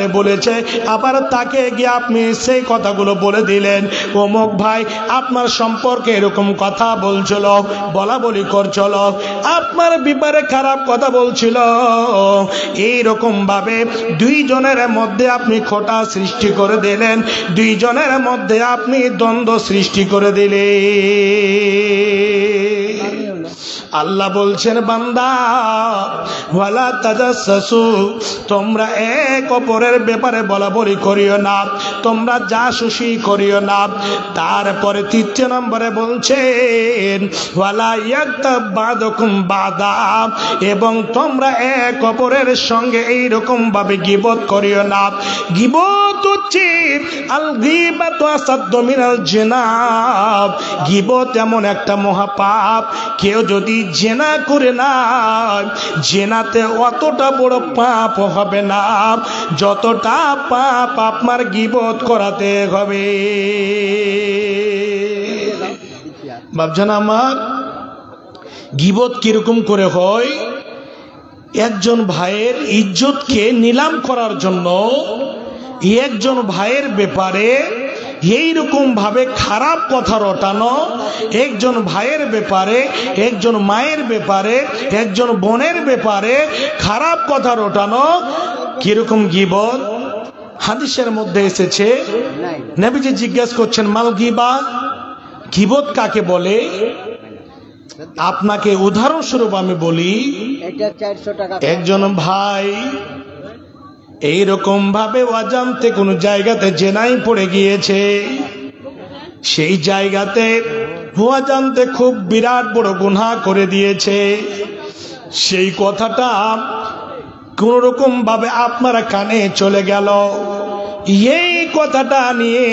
কথাই বলেছে, আবার তাকে গিয়ে আপনি সেই কথাগুলো বলে দিলেন। অমুক ভাই আপনার সম্পর্কে এরকম কথা বলছিল, বলা বলি করছিল, আপনার ব্যাপারে খারাপ কথা বলছিল। এইরকম ভাবে দুইজনের মধ্যে আপনি খোঁটা সৃষ্টি করে দিলেন, দুইজনের মধ্যে আপনি দ্বন্দ্ব সৃষ্টি করে দিলেন। আল্লাহ বলছেন, বান্দা ওয়ালা তাজাসসু, তোমরা এক অপরের ব্যাপারে বলা বলি করিও না, তোমরা জাসুসি করিও না। তারপরে ৩য় নম্বরে বলছেন ওয়ালা ইয়াগতাব বাদুকুম বাদা, এবং তোমরা এক অপরের সঙ্গে এইরকম ভাবে গীবত করিও না। গীবত হচ্ছে আল গীবাতু আসাদ্দু মিনাল জিনা, গীবত এমন একটা মহাপাপ, কেউ যদি জেনা করে না, জেনাতে অতটা বড় পাপ হবে না যতটা পাপ আপনার গীবত করাতে হবে। ভাবছেন আমার গীবত কিরকম করে হয়? একজন ভাইয়ের ইজ্জতকে নিলাম করার জন্য একজন ভাইয়ের ব্যাপারে এইরকম ভাবে খারাপ কথা রটানো, একজন ভাইয়ের ব্যাপারে, একজন মায়ের ব্যাপারে, একজন বোনের ব্যাপারে খারাপ কথা রটানো, কিরকম গীবত? হাদিসের মধ্যে এসেছে, নবীজি জিজ্ঞেস করছেন মাল গীবা, গীবত কাকে বলে? আপনাকে উদাহরণস্বরূপ আমি বলি, একজন ভাই এইরকম ভাবে অজান্তে কোন জায়গাতে জেনাই পড়ে গিয়েছে, সেই জায়গাতে অজান্তে খুব বিরাট বড় গুনাহ করে দিয়েছে। সেই কথাটা কোন রকম ভাবে আপনার কানে চলে গেল, এই কথাটা নিয়ে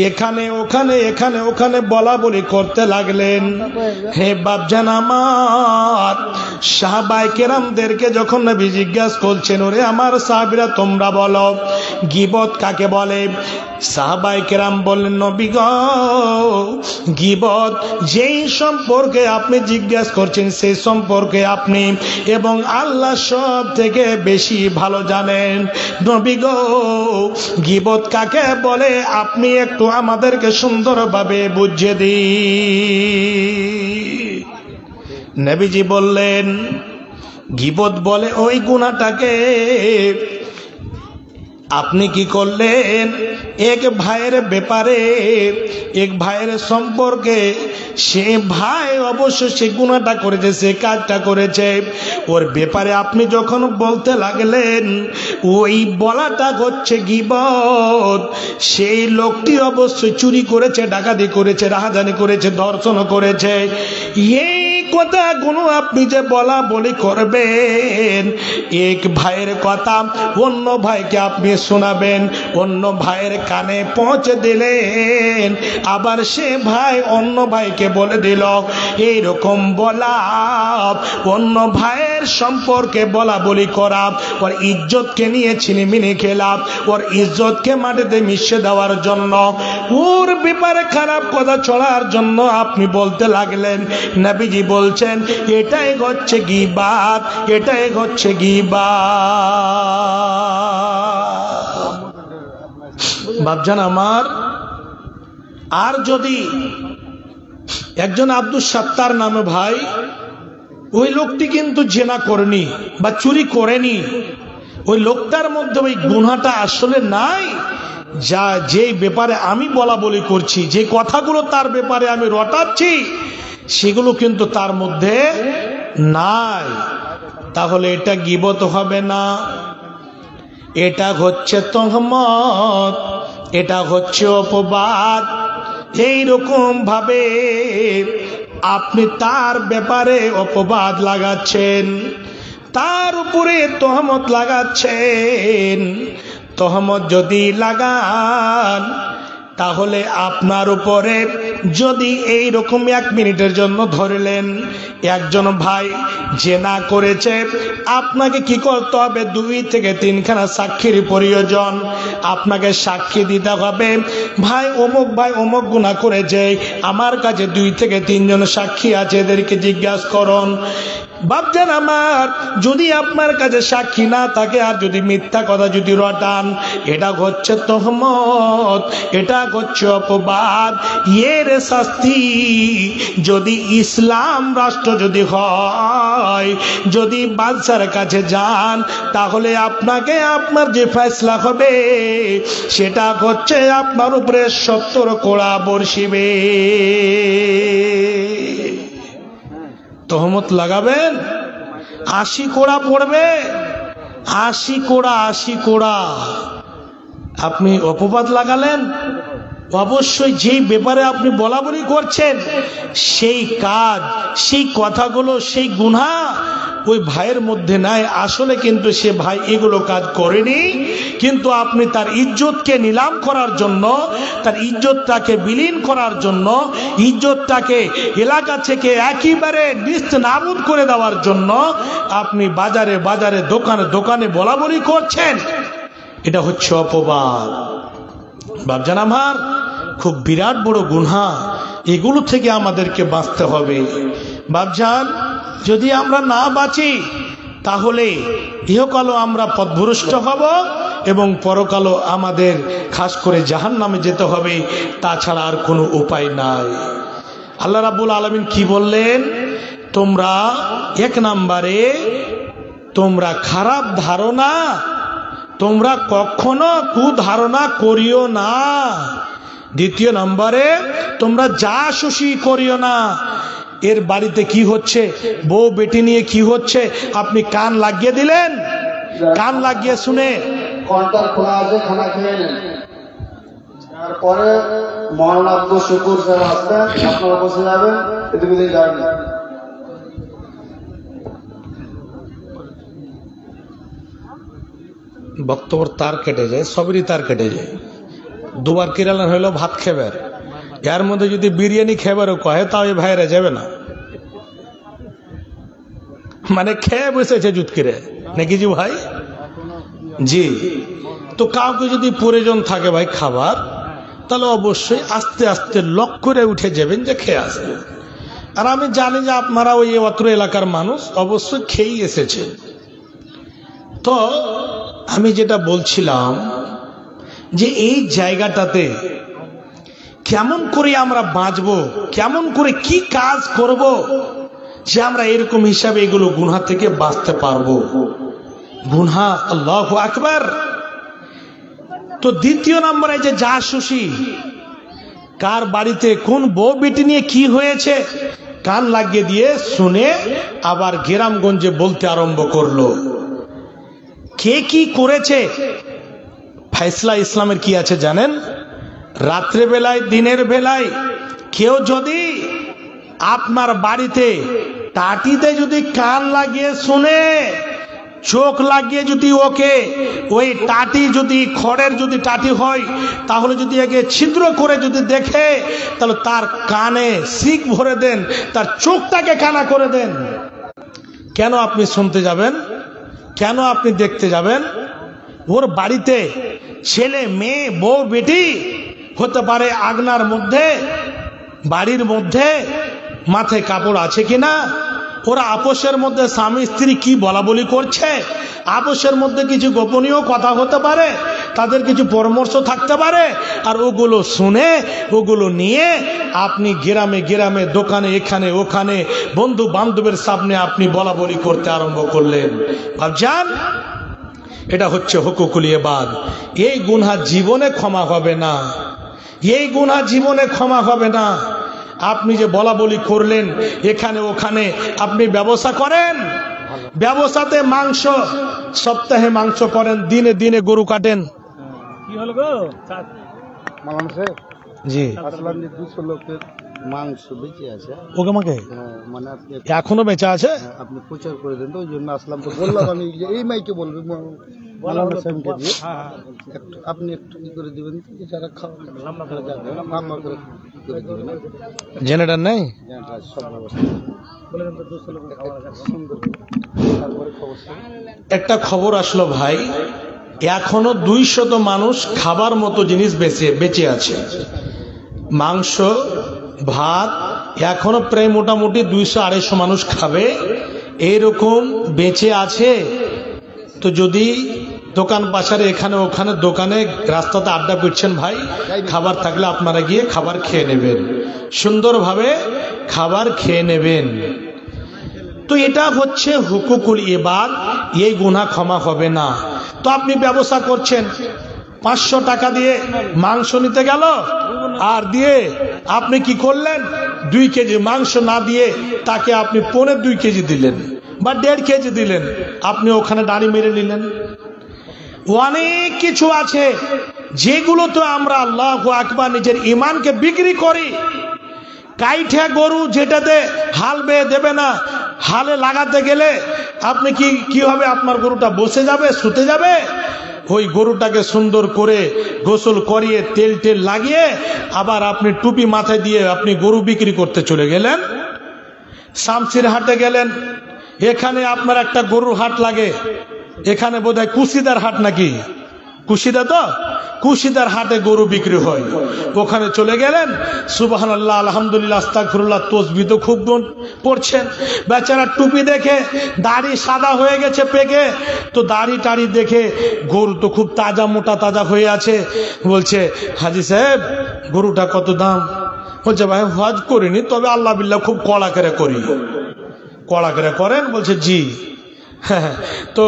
এখানে ওখানে এখানে ওখানে বলা বলি করতে লাগলেন। হে বাপজান আমার, সাহাবায়ে কেরামদেরকে যখন নবী জিজ্ঞাসা করছেন, ওরে আমার সাহাবীরা তোমরা বলো গীবত কাকে বলে? সাহাবায়ে কেরাম বললেন, নবী গো, গীবত যেই সম্পর্কে আপনি জিজ্ঞাসা করছেন সেই সম্পর্কে আপনি এবং আল্লাহ সব থেকে বেশি ভালো জানেন। নবী গো, গীবত কাকে বলে আপনি একটু আমাদেরকে সুন্দরভাবে বুঝিয়ে দিন। নবীজি বললেন, গীবত বলে ওই গুনাহটাকে আপনি কি করলেন, এক ভাইয়ের ব্যাপারে, এক ভাইয়ের সম্পর্কে, সে ভাই অবশ্য সে গুনাহটা করেছে, সে কাজটা করেছে, ওর ব্যাপারে আপনি যখন বলতে লাগলেন, ওই বলাটা হচ্ছে গীবত। সেই লোকটি অবশ্যই চুরি করেছে, ডাকাতি করেছে, রাহাজানি করেছে, ধর্ষণ করেছে। এই কথাগুলো আপনি যে বলা বলি করবেন, এক ভাইয়ের কথা অন্য ভাইকে আপনি শোনাবেন, অন্য ভাইয়ের কানে পৌঁছে দিলেন, আবার সে ভাই অন্য ভাইকে বলে দিল। এইরকম বলা, অন্য ভাইয়ের সম্পর্কে বলা বলি করা, ওর ইজ্জতকে নিয়ে ছিনিমিনি খেলা, ওর ইজ্জতকে মাটিতে মিশিয়ে দেওয়ার জন্য, ওর ব্যাপারে খারাপ কথা ছড়ার জন্য আপনি বলতে লাগলেন। নবীজি বলছেন, এটাই হচ্ছে গীবাত, এটাই হচ্ছে গীবাত। বাপজান আমার, আর যদি একজন আব্দুল সাত্তার নামে ভাই, ওই লোকটি কিন্তু জেনা করেনি বা চুরি করেনি, ওই লোকটার মধ্যে ওই গুনাহটা আসলে নাই, যা যেই ব্যাপারে আমি বলা বলি করছি, যে কথাগুলো তার ব্যাপারে আমি রটাচ্ছি, সেগুলো কিন্তু তার মধ্যে নাই, তাহলে এটা গীবত হবে না, এটা হচ্ছে তহমত, এটা হচ্ছে অপবাদ। এইরকম ভাবে আপনি তার ব্যাপারে অপবাদ লাগাচ্ছেন, তার উপরে তহমত লাগাচ্ছেন। তহমত যদি লাগান, তাহলে আপনার উপরে যদি এই রকম 1 মিনিটের জন্য ধরলেন একজন ভাই জেনা করেছে, আপনাকে কি করতে হবে? 2 থেকে 3 খানা সাক্ষীর প্রয়োজন। আপনাকে সাক্ষী দিতে হবে, ভাই অমুক গুনাহ করেছে, আমার কাছে 2 থেকে 3 জন সাক্ষী আছে, এদেরকে জিজ্ঞাসা করুন। বাপজান আমার, যদি আপনার কাছে সাক্ষী না থাকে আর যদি মিথ্যা কথা যদি রটান, এটা হচ্ছে তহমত, এটা হচ্ছে অপবাদ। এর শাস্তি যদি ইসলাম রাষ্ট্র যদি হয়, যদি বাদশার কাছে যান, তাহলে আপনাকে আপনার যে ফয়সালা হবে সেটা হচ্ছে আপনার উপরে 70 কোড়া বর্ষিবে। তহমত লাগাবেন, 80 কোড়া পড়বে, 80 কোড়া। আপনি অপবাদ লাগালেন, অবশ্যই যেই ব্যাপারে আপনি বলা বলি করছেন সেই কাজ, সেই কথাগুলো, সেই গুনাহ ওই ভাইয়ের মধ্যে নাই। আসলে কিন্তু সে ভাই এগুলো কাজ করেনি, কিন্তু আপনি তার ইজ্জতকে নিলাম করার জন্য, তার ইজ্জতটাকে বিলীন করার জন্য, ইজ্জতটাকে এলাকা থেকে একেবারে নিস্তেনাবুদ করে দেওয়ার জন্য আপনি বাজারে বাজারে দোকানে দোকানে বলা বলি করছেন। এটা হচ্ছে অপবাদ। বাপজান আমার, খুব বিরাট বড় গুনাহ, এগুলো থেকে আমাদেরকে বাঁচতে হবে। বাপজান, যদি আমরা না বাঁচি তাহলে ইহকালও আমরা পথভ্রষ্ট হব এবং পরকালও আমাদের খাস করে জাহান্নামে যেতে হবে, তাছাড়া আর কোনো উপায় নাই। আল্লাহ রাব্বুল আলামিন কি বললেন? তোমরা 1 নম্বরে তোমরা খারাপ ধারণা, তোমরা কখনো কুধারণা করিও না। 2 নম্বরে তোমরা জাসুসি করিও না। এর বাড়িতে কি হচ্ছে, বউ বেটি নিয়ে কি হচ্ছে, আপনি কান লাগিয়ে দিলেন, কান লাগিয়ে শুনে কন্টার খোলা আছে, খানা খেয়ে নেন। তারপরে মৌলানা আব্দুল শুকুর স্যার আসবেন, আপনারা বসে যাবেন, এদিকে যাবেন। বক্তব্য তার কেটে যায়, সবেরই তার কেটে যায়। 2 বার কিরালা হইলো ভাত খেবার, এর মধ্যে যদি বিরিয়ানি খেবারও কহে তাও এই ভাইরা যাবে না, মানে খেয়ে বসেছে জুতকিরে নাকি জি ভাই? জি। তো কাউকে যদি প্রয়োজন থাকে ভাই খাবার, তাহলে অবশ্যই আস্তে আস্তে লক করে উঠে যাবেন যে খেয়ে আসবেন। আর আমি জানি যে আপনারা ওই অত্র এলাকার মানুষ, অবশ্যই খেয়েই এসেছে। তো আমি যেটা বলছিলাম যে এই জায়গাটাতে কেমন করে আমরা বাঁচবো, কেমন করে কি কাজ করব যে আমরা এরকম হিসাবে এগুলো গুনাহ থেকে বাঁচতে পারবো। গুনাহ, আল্লাহু আকবার। তো 2 নম্বরে যে জাসুসি, কার বাড়িতে কোন বউ বেটি নিয়ে কি হয়েছে কান লাগিয়ে দিয়ে শুনে আবার গ্রামগঞ্জে বলতে আরম্ভ করলো। কে কি করেছে? ফয়সালা ইসলামের কি আছে জানেন? রাত্রে বেলায় দিনের বেলায় কেউ যদি আপনার বাড়িতে টাটিতে যদি কান লাগিয়ে শুনে, চোখ লাগিয়ে যদি ওকে ওই টাটি যদি খড়ের যদি টাটি হয়, তাহলে যদি একে ছিদ্র করে যদি দেখে, তাহলে তার কানে শিক ভরে দেন, তার চোখটাকে কানা করে দেন। কেন আপনি শুনতে যাবেন? কেন আপনি দেখতে যাবেন? ওর বাড়িতে ছেলে মেয়ে বউ বেটি হতে পারে, আগনার মধ্যে বাড়ির মধ্যে মাথায় কাপড় আছে কিনা, ওরা আপোষের মধ্যে স্বামী স্ত্রী কি বলা বলি করছে, আপোষের মধ্যে কিছু গোপনীয় কথা হতে পারে, তাদের কিছু পরামর্শ থাকতে পারে, আর ওগুলো শুনে ওগুলো নিয়ে আপনি গ্রামে গ্রামে দোকানে এখানে ওখানে বন্ধু বান্ধবের সামনে আপনি বলা বলি করতে আরম্ভ করলেন। ভাবজান, এটা হচ্ছে হুকুকুল ইবাদ। এই গুনাহ জীবনে ক্ষমা হবে না, এই গুনাহ জীবনে ক্ষমা হবে না। আপনি যে বলা বলি করলেন এখানে ওখানে, আপনি ব্যবসা করেন, ব্যবসাতে মাংস, সপ্তাহে মাংস করেন, দিনে দিনে গরু কাটেন। কি হলো গো মাংস? জি, আসলাম যে 200 লোকের মাংস বেঁচে আছে। ওকে আমাকে মানে আপনি এখনো বেঁচে আছে, আপনি প্রচার করে দেন, তো ওই জন্য আসলাম। তো বললাম আমি এই মাইকে বলবো, আপনি একটু কি করে দিবেন, যারা লম্বা করে দিবেন, জেনারেটর নেই, সব ব্যবস্থা বলে দেন। তো 200 লোক সুন্দর। তারপরে একটা খবর আসলো ভাই, এখনো 200 মানুষ খাবার মতো জিনিস বেঁচে আছে। মাংস ভাত এখনো প্রায় মোটামুটি 200-250 মানুষ খাবে। এইরকম বেঁচে আছে, তো যদি দোকান পাশারে এখানে ওখানে দোকানে রাস্তাতে আড্ডা পিটছেন ভাই, খাবার থাকলে আপনারা গিয়ে খাবার খেয়ে নেবেন, সুন্দরভাবে খাবার খেয়ে নেবেন। তো এটা হচ্ছে হুকুকুল ইবাদ, এই গুনাহ ক্ষমা হবে না। তো আপনি ব্যবসা করছেন, 500 টাকা দিয়ে মাংস নিতে গেল, আর দিয়ে আপনি কি করলেন, 2 কেজি মাংস না দিয়ে তাকে আপনি 2.25 কেজি দিলেন বা 1.5 কেজি দিলেন, আপনি ওখানে দাঁড়ি মেরে নিলেন। অনেক কিছু আছে যেগুলো তো আমরা আল্লাহু আকবার নিজের ইমানকে বিক্রি করি। কাইঠা গরু যেটাতে হাল বেয়ে দেবে না, হালে লাগাতে গেলে আপনি কি হবে, আপনার গরুটা বসে যাবে, শুতে যাবে। ওই গরুটাকে সুন্দর করে গোসল করিয়ে তেল টেল লাগিয়ে আবার আপনি টুপি মাথায় দিয়ে আপনি গরু বিক্রি করতে চলে গেলেন। শামসির হাটে গেলেন, এখানে আপনার একটা গরুর হাট লাগে, এখানে বোধহয় কুশিদার হাট নাকি, কুশিদা, তো কুশিদার হাটে গরু বিক্রি হয়, ওখানে চলে গেলেন, সুবহানাল্লাহ আলহামদুলিল্লাহ আস্তাগফিরুল্লাহ তসবিহ তো খুব পড়ছেন। বেচারা টুপি দেখে দাড়ি সাদা হয়ে গেছে পেকে, তো দাড়ি টাড়ি দেখে গরু তো খুব তাজা মোটা তাজা হয়ে আছে, বলছে হাজি সাহেব গরুটা কত দাম? বলছে ভাই হজ করিনি, তবে আল্লাহ বিল্লাহ খুব কড়া করে করি। কড়া করে করেন? বলছে জি। হ্যাঁ, তো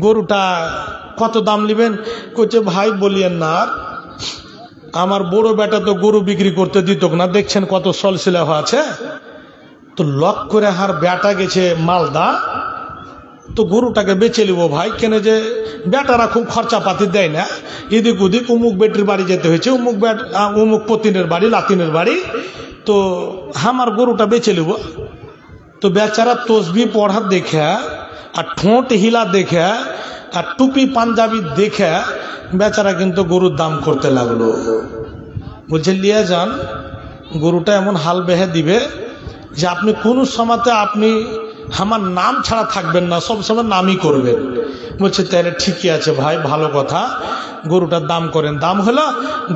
গরুটা কত দাম নেবেন? কইছে ভাই বলিয়েন না, আমার বড় বেটা তো গরু বিক্রি করতে দিত না, দেখছেন কত সলসিলা আছে, তো লক করে হার বেটা গেছে মালদা, তো গরুটাকে বেচে নিব ভাই, কেন যে বেটারা খুব খরচাপাতি দেয় না, এদিক ওদিক উমুক বেটির বাড়ি যেতে হয়েছে, উমুক পতিনের বাড়ি লাতিনের বাড়ি, তো আমার গরুটা বেচে নিব। তো বেচারা তসবি পড়া দেখে আর ঠোঁট হিলা দেখে আর টুপি পাঞ্জাবি দেখে বেচারা কিন্তু গরুর দাম করতে লাগলো। বলছে লিয়ে যান, গরুটা এমন হাল বেহে দিবে যে আপনি কোন সময়তে আপনি আমার নাম ছাড়া থাকবেন না, সবসময় নামই করবেন। বলছে তাহলে ঠিকই আছে ভাই, ভালো কথা, গরুটার দাম করেন। দাম হলো,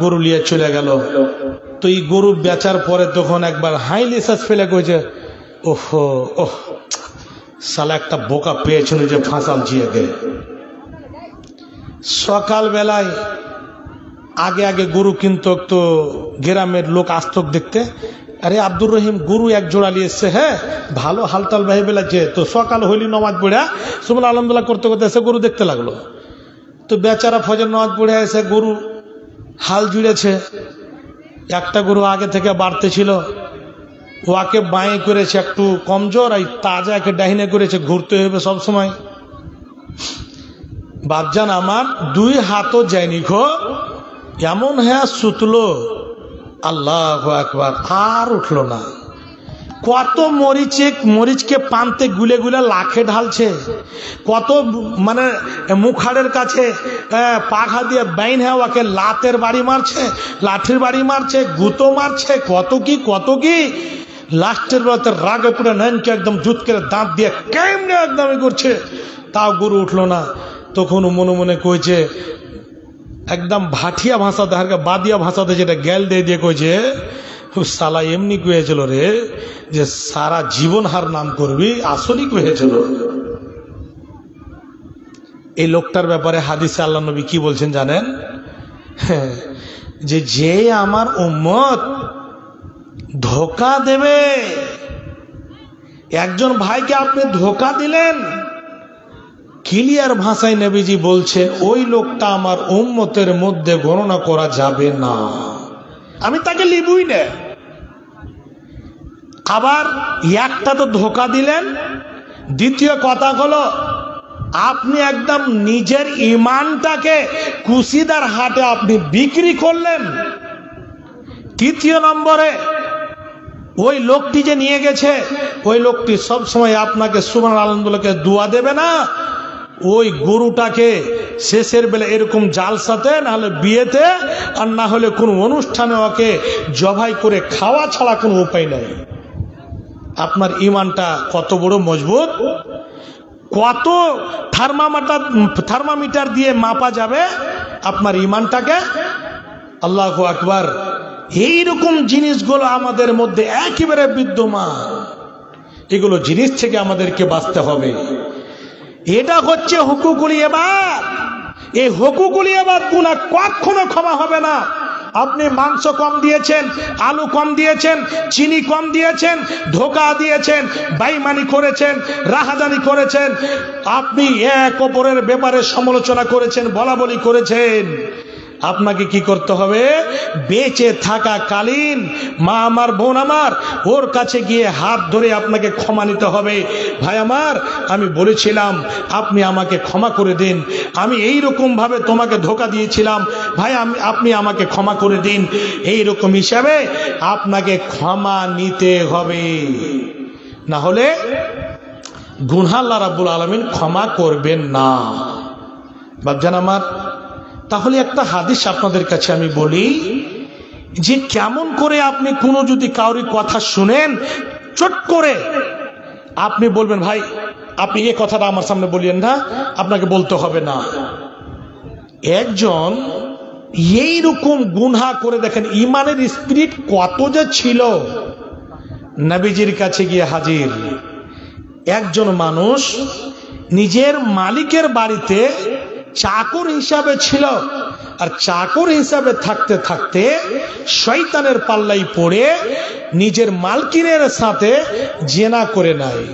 গরু নিয়ে চলে গেল। তো এই গরু বেচার পরে তখন একবার হাই নিঃশ্বাস ফেলে কইছে, ওহো ওহ সালা একটা বোকা পেয়েছিল যে ফাঁসাল জিয়াকে। সকাল বেলায় আগে আগে গরু কিনতো, তো গ্রামের লোক আসতো দেখতে, আরে আব্দুর রহিম গরু এক জোড়া নিয়ে এসছে, হ্যাঁ ভালো হালতাল ভাই বেলাচ্ছে। তো সকাল হইলি নমাজ পড়া সুবহানাল্লাহ আলহামদুলিল্লাহ করতে করতে এসে গরু দেখতে লাগলো। তো বেচারা ফজর নামাজ পড়ে এসে গরু হাল জুড়েছে, একটা গরু আগে থেকে বাড়তে ছিল, ওকে বাঁয়ে করেছে একটু কমজোর, আর তাজাকে ডাহিনে করেছে, ঘুরতে হবে সব সময়। বাপজান আমার 2 হাতও যায়নি খো, এমন হ্যাঁ সুতলো, আল্লাহু আকবার, আর উঠলো না। কত মরিচকে পান্তে গুলে গুলে লাখে ঢালছে, কত মানে মুখাড়ের কাছে পাখা দিয়ে বাইন হ্যাঁ ওকে লাতের বাড়ি মারছে, লাঠির বাড়ি মারছে, গুতো মারছে, কত কি লাস্টের বেলাতে রাগে পুরো নানকে একদম জুত করে দাঁত দিয়ে কেমনে একদমই করছে, তাও গরু উঠলো না। তখন মনে মনে কইছে একদম ভাটিয়া ভাষাতে, হারকে বাদিয়া ভাষাতে যেটা গ্যাল দিয়ে কইছে, সালা এমনি কয়েছিল রে যে সারা জীবন হার নাম করবি, আসলেই কয়েছিল। এই লোকটার ব্যাপারে হাদিসে আল্লাহ নবী কি বলছেন জানেন? যে আমার উম্মত ধোকা দেবে, একজন ভাইকে আপনি ধোকা দিলেন, ক্লিয়ার ভাষায় নবীজি বলছে ওই লোকটা আমার উম্মতের মধ্যে গণনা করা যাবে না, আমি তাকে লিবই না। আবার একটা তো ধোকা দিলেন, দ্বিতীয় কথা হলো আপনি একদম নিজের ইমানটাকে কুশিদার হাটে আপনি বিক্রি করলেন। তৃতীয় নম্বরে ওই লোকটি যে নিয়ে গেছে, ওই লোকটি সব সময় আপনাকে সুবহানাল্লাহ আলহামদুলিল্লাহকে দোয়া দেবে না, ওই গরুটাকে শেষের বেলা এরকম জালসাতে, না হলে বিয়েতে, আর না হলে কোন অনুষ্ঠানে ওকে জবাই করে খাওয়া ছাড়া কোনো উপায় নাই। আপনার ইমানটা কত বড় মজবুত, কত থার্মামিটার দিয়ে মাপা যাবে আপনার ইমানটাকে। আল্লাহু আকবার। এইরকম জিনিসগুলো আমাদের মধ্যে একেবারে বিদ্যমান। এগুলো জিনিস থেকে আমাদেরকে বাঁচতে হবে। এটা হচ্ছে হুকুকুল ইবাদ। এই হুকুকুল ইবাদ গুনাহ কখনো ক্ষমা হবে না। আপনি মাংস কম দিয়েছেন, আলু কম দিয়েছেন, চিনি কম দিয়েছেন, ধোঁকা দিয়েছেন, বেঈমানি করেছেন, রাহাজানি করেছেন, আপনি এক অপরের ব্যাপারে সমালোচনা করেছেন, বলাবলি করেছেন, আপনাকে কি করতে হবে? বেঁচে থাকা কালীন মা আমার, বোন আমার, ওর কাছে গিয়ে হাত ধরে আপনাকে ক্ষমা নিতে হবে। ভাই আমার, আমি বলেছিলাম আপনি আমাকে ক্ষমা করে দিন, আমি এই রকম ভাবে তোমাকে ধোঁকা দিয়েছিলাম, ভাই আপনি আমাকে ক্ষমা করে দিন। এই রকম হিসাবে আপনাকে ক্ষমা নিতে হবে, না হলে গুনাহ আল্লাহ রাব্বুল আলামিন ক্ষমা করবেন না। বাপজান আমার, তাহলে একটা হাদিস আপনাদের কাছে আমি বলি যে কেমন করে আপনি কোনো যদি কাউরি কথা শুনেন, চট করে আপনি বলবেন ভাই আপনি এই কথাটা আমার সামনে বলিয়েন না, আপনাকে বলতে হবে না। একজন এইরকম গুনাহ করে, দেখেন ইমানের স্পিরিট কত যে ছিল, নবীজির কাছে গিয়ে হাজির। একজন মানুষ নিজের মালিকের বাড়িতে চাকর হিসাবে ছিল, আর চাকর হিসাবে থাকতে থাকতে শয়তানের পাল্লাই পড়ে নিজের মালকিনের সাথে জেনা করে নেয়,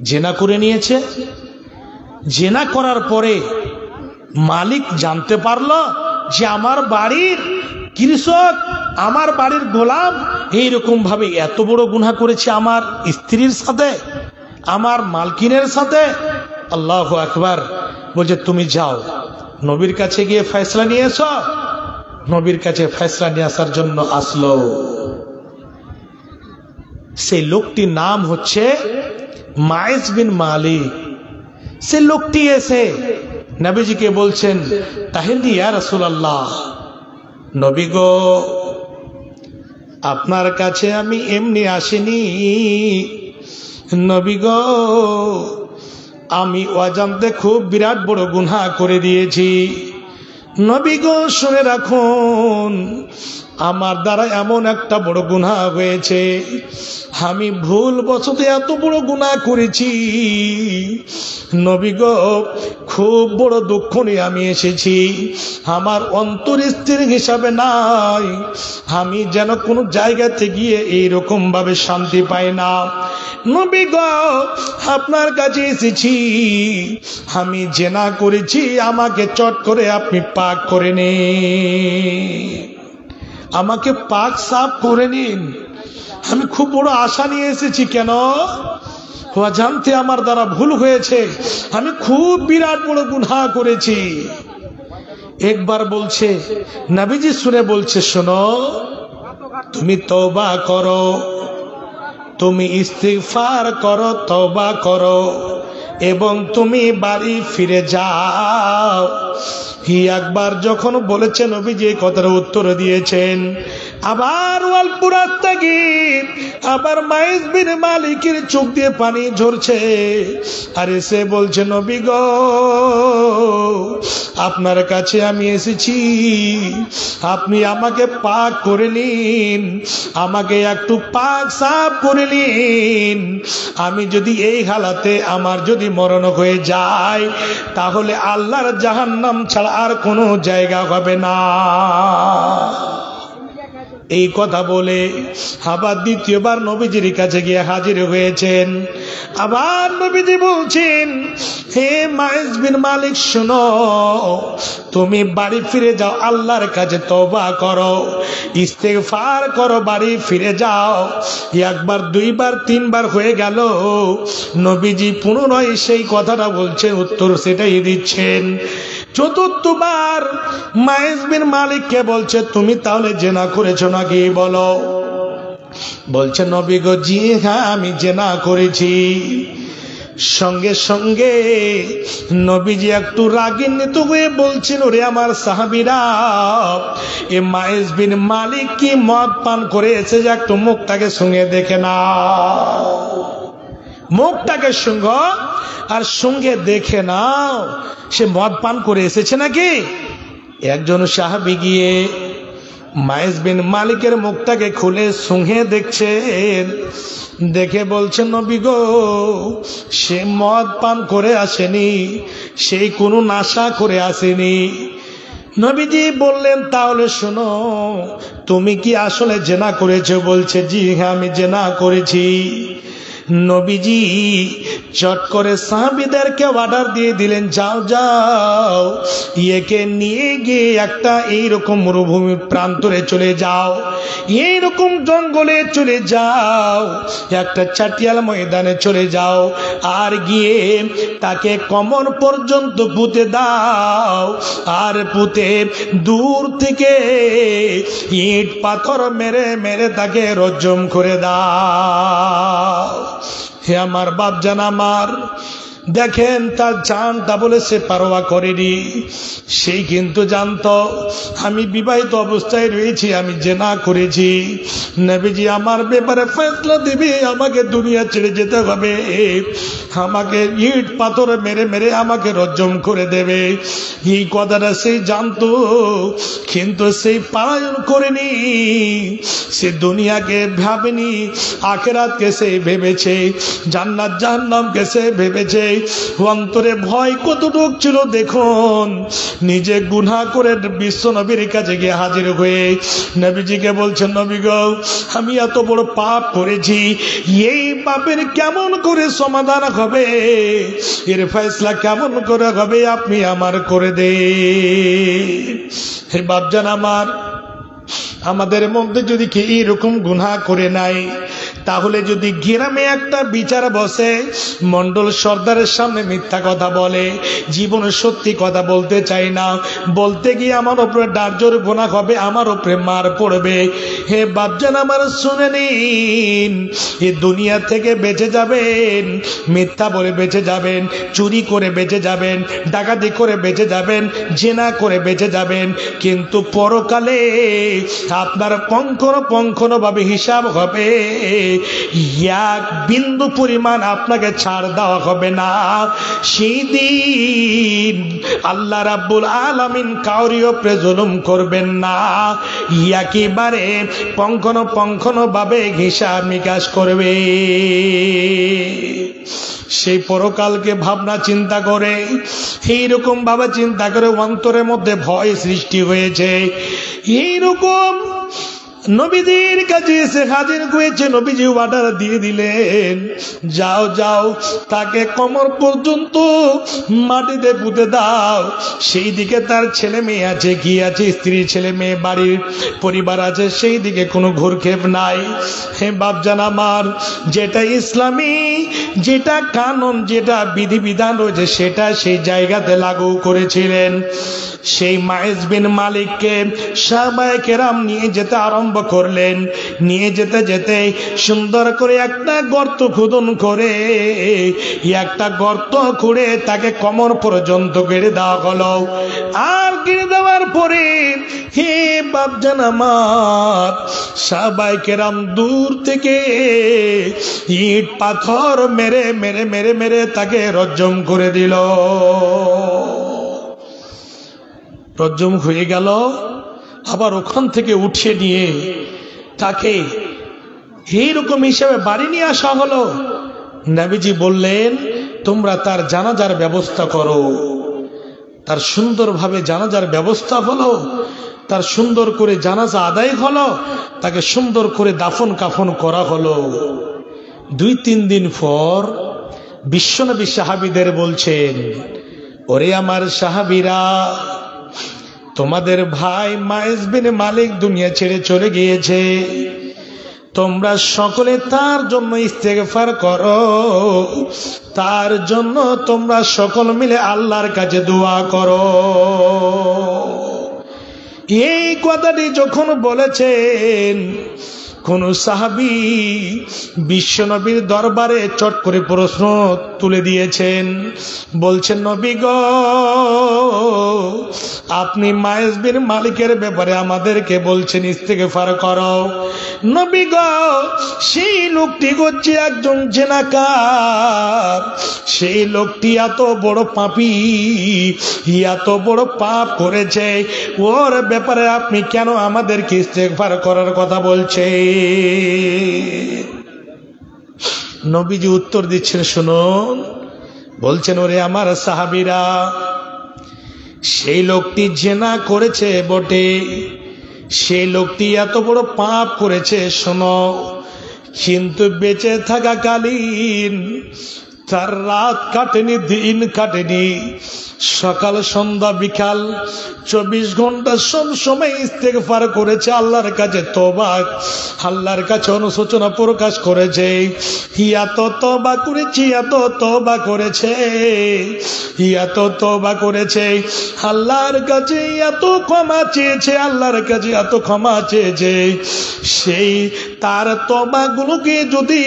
জেনা করে নিয়েছে। জেনা করার পরে মালিক জানতে পারলো যে আমার বাড়ির কৃষক, আমার বাড়ির গোলাম এইরকম ভাবে এত বড় গুনাহ করেছে আমার স্ত্রীর সাথে, আমার মালকিনের সাথে। আল্লাহু আকবার। বলছে তুমি যাও, নবীর কাছে গিয়ে ফয়সালা নিয়ে এসো। নবীর কাছে ফয়সালা নিয়ে আসার জন্য আসলো। সেই লোকটির নাম হচ্ছে মাইজ বিন মালিক। সে লোকটি এসে নবীজিকে বলছেন, তাহিরনি ইয়া রাসূলুল্লাহ, নবী গো আপনার কাছে আমি এমনি আসিনি, নবী গো আমি অজান্তে খুব বিরাট বড় গুনাহ করে দিয়েছি। নবী গো শুনে রাখুন, আমার দ্বারা এমন একটা বড় গুনাহ হয়েছে, আমি ভুল বশত এত বড় গুনাহ করেছি। নবী গো খুব বড় দুঃখ নিয়ে আমি এসেছি, আমার অন্তর স্থির হিসাবে নাই, আমি যেন কোনো জায়গাতে গিয়ে এইরকম ভাবে শান্তি পাই না। নবী গো আপনার কাছে এসেছি, আমি জেনা করেছি, আমাকে চট করে আপনি পাক করে নিন, আমাকে পাক সাফ করে নিন। আমি খুব বড় আশা নিয়ে এসেছি, কেন জানতে আমার দ্বারা ভুল হয়েছে, আমি খুব বিরাট বড় গুনাহ করেছি। একবার বলছে, নবীজি শুনে বলছে, শোনো তুমি তওবা করো, তুমি ইস্তিগফার করো, তওবা করো, এবং তুমি বাড়ি ফিরে যাও। একবার যখন বলেছেন, নবীজি এই কথার উত্তর দিয়েছেন। আবার অল্প রাস্তা গিয়ে আবার মাইজ বিন মালিকের চোখ দিয়ে পানি ঝরছে, আর এসে বলছে, নবী গো আপনার কাছে আমি এসেছি, আপনি আমাকে পাক করে নিন, আমাকে একটু পাক সাফ করে নিন। আমি যদি এই হালাতে আমার যদি মরণ হয়ে যায়, তাহলে আল্লাহর জাহান্নাম ছাড়া আর কোনো জায়গা হবে না। এই কথা বলে আবার দ্বিতীয়বার নবীজির কাছে গিয়ে হাজির হয়েছেন। আবার নবীজি বলছেন, হে মাইজ বিন মালিক শোনো, তুমি বাড়ি ফিরে যাও, আল্লাহর কাছে তওবা করো, ইস্তেগফার করো, বাড়ি ফিরে যাও। একবার, দুইবার, তিনবার হয়ে গেল, নবীজি পুনরায় সেই কথাটা বলছেন, উত্তর সেটাই দিচ্ছেন। চতুর্থবার মাইজ বিন মালিককে বলছে, তুমি তাহলে জেনা করেছো নাকি বলো? বলছে, নবী গো জি হ্যাঁ আমি জেনা করেছি। সঙ্গে সঙ্গে নবীজি একটু রাগান্বিত হয়ে বলছেন, ওরে আমার সাহাবীরা, এ মাইজ বিন মালিক কি মদ পান করে এসেছে, একটু মুখটাকে সঙ্গে দেখে নাও, মুখটাকে সঙ্গ আর সঙ্গে দেখে নাও, সে মদ পান করে এসেছে নাকি। একজন সাহাবী গিয়ে মায়েজ বিন মালিকের মুখটাকে খুলে শুঙে দেখছেন, দেখে বলছেন নবী গো, সে মদ পান করে আসেনি, সেই কোনো নাশা করে আসেনি। নবীজি বললেন তাহলে শোনো, তুমি কি আসলে জেনা করেছো? বলছে জি হ্যাঁ, আমি জেনা করেছি। নবীজি চট করে সাহাবীদেরকে অর্ডার দিয়ে দিলেন, যাও যাও, একে নিয়ে গিয়ে একটা এইরকম মরুভূমির প্রান্তরে চলে যাও, এইরকম জঙ্গলে চলে যাও, একটা চাটিয়াল ময়দানে চলে যাও, আর গিয়ে তাকে কোমর পর্যন্ত পুঁতে দাও, আর পুঁতে দূর থেকে ইট পাথর মেরে মেরে তাকে রজম করে দাও। হে আমার বাপজান আমার, দেখেন তার জানটা বলে সে পারোয়া করেনি। সেই কিন্তু জানতো আমি বিবাহিত অবস্থায় রয়েছি, আমি জেনা করেছি, নবীজি আমার ব্যাপারে ফয়সালা দিবে, আমাকে দুনিয়া ছেড়ে যেতে হবে, আমাকে ইট পাথর মেরে মেরে আমাকে রজম করে দেবে। এই কথাটা সেই জানতো, কিন্তু সেই পারায়ণ করেনি, সে দুনিয়াকে ভাবেনি, আখিরাতকে সে ভেবেছে, জান্নাত জাহান্নামকে সে ভেবেছে। অন্তরে ভয় কতটুক ছিল দেখুন। নিজে গুনাহ করে বিশ্ব নবীর কাছে গিয়ে হাজির হয়ে নবীজিকে বলছেন, নবী গো, আমি এত বড় পাপ করেছি, এই পাপের কেমন করে সমাধান হবে, এর ফয়সালা কেমন করে হবে, আপনি আমার করে দে। হে বাপজান আমার, আমাদের মধ্যে যদি কেউ এরকম গুনাহ করে নাই, তাহলে যদি গ্রামে একটা বিচার বসে, মন্ডল সর্দারের সামনে মিথ্যা কথা বলে, জীবনে সত্যি কথা বলতে চাই না, বলতে গিয়ে আমার উপরে ডার্জোর গুনাহ হবে, আমার উপরে মার পড়বে। হে বাপজান আমার, শুনে নিন, এ দুনিয়া থেকে বেঁচে যাবেন, মিথ্যা বলে বেঁচে যাবেন, চুরি করে বেঁচে যাবেন, ডাকাতি করে বেঁচে যাবেন, জেনা করে বেঁচে যাবেন, কিন্তু পরকালে আপনার পঙ্খনো ভাবে হিসাব হবে, এক বিন্দু পরিমাণ আপনাকে ছাড় দেওয়া হবে না। সেই দিন আল্লাহ রাব্বুল আলামিন কাউরির উপরে জুলুম করবেন না, একেবারে পঙ্খনো ভাবে হিসাব নিকাশ করবে। সেই পরকালকে ভাবনা চিন্তা করে, এইরকম ভাবে চিন্তা করে অন্তরের মধ্যে ভয় সৃষ্টি হয়েছে। এইরকম নবীজির কাছে এসে হাজির হয়েছে, নবীজি অর্ডার দিয়ে দিলেন, যাও যাও, তাকে কোমর পর্যন্ত মাটিতে পুঁতে দাও। সেই দিকে তার ছেলে মেয়ে আছে, কি আছে, স্ত্রী ছেলে মেয়ে বাড়ির পরিবার আছে, সেই দিকে কোনো ঘুরক্ষেপ নাই। হে বাপজান আমার, যেটা ইসলামী, যেটা কানুন, যেটা বিধিবিধান রয়েছে, সেটা সেই জায়গাতে লাগু করেছিলেন। সেই মায়েজ বিন মালিককে সাহাবায়ে কেরাম নিয়ে যেতে আরম্ভ করলেন। নিয়ে যেতে যেতে সুন্দর করে একটা গর্ত খোদন করে, একটা গর্ত খুঁড়ে তাকে কোমর পর্যন্ত গেড়ে দেওয়া হলো। আর গেড়ে দেওয়ার পরে হে বাপজান আমার, সাহাবায়ে কেরাম দূর থেকে ইট পাথর মেরে মেরে মেরে মেরে তাকে রজম করে দিল। রজম হয়ে গেল, আবার ওখান থেকে উঠিয়ে নিয়ে তাকে এইরকম হিসেবে বাড়ি নিয়ে আসা হলো। নবীজি বললেন, তোমরা তার জানাজার ব্যবস্থা করো। তার সুন্দরভাবে জানাজার ব্যবস্থা হলো, তার সুন্দর করে জানাজা আদায় হলো, তাকে সুন্দর করে দাফন কাফন করা হলো। 2-3 দিন পর বিশ্বনবী সাহাবীদের বলছেন, ওরে আমার সাহাবীরা, তোমাদের ভাই মায়েজ বিন মালিক দুনিয়া ছেড়ে চলে গিয়েছে, তোমরা সকলে তার জন্য ইস্তেগফার করো, তার জন্য তোমরা সকল মিলে আল্লাহর কাছে দোয়া করো। এই কথাটি যখন বলেছেন, কোন সাহাবী বিশ্বনবীর দরবারে চট করে প্রশ্ন তুলে দিয়েছেন, বলছেন নবী গো, আপনি মায়েজ বিন মালিকের ব্যাপারে আমাদেরকে বলছেন ইস্তেগফার করো। নবী গো, সেই লোকটি হচ্ছে একজন জিনাকার, সেই লোকটি এত বড় পাপী, এত বড় পাপ করেছে, ওর ব্যাপারে আপনি কেন আমাদেরকে ইস্তেগফার করার কথা বলছে? নবীজি উত্তর দিচ্ছেন, শুনুন। বলছেন, ওরে আমার সাহাবীরা, সেই লোকটি জিনা করেছে বটে, সেই লোকটি এত বড় পাপ করেছে শোনো, কিন্তু বেঁচে থাকাকালীন তার রাত কাটেনি, দিন কাটেনি, সকাল সন্ধ্যা বিকাল 24 ঘন্টা সব সময় ইস্তেগফার করেছে, আল্লাহর কাছে তওবা, আল্লাহর কাছে অনুশোচনা প্রকাশ করেছে। এত তওবা করেছি, এত তওবা করেছে, এত তওবা করেছে, আল্লাহর কাছে এত ক্ষমা চেয়েছে, আল্লাহর কাছে এত ক্ষমা চেয়েছে। সেই তার তওবাগুলোকে যদি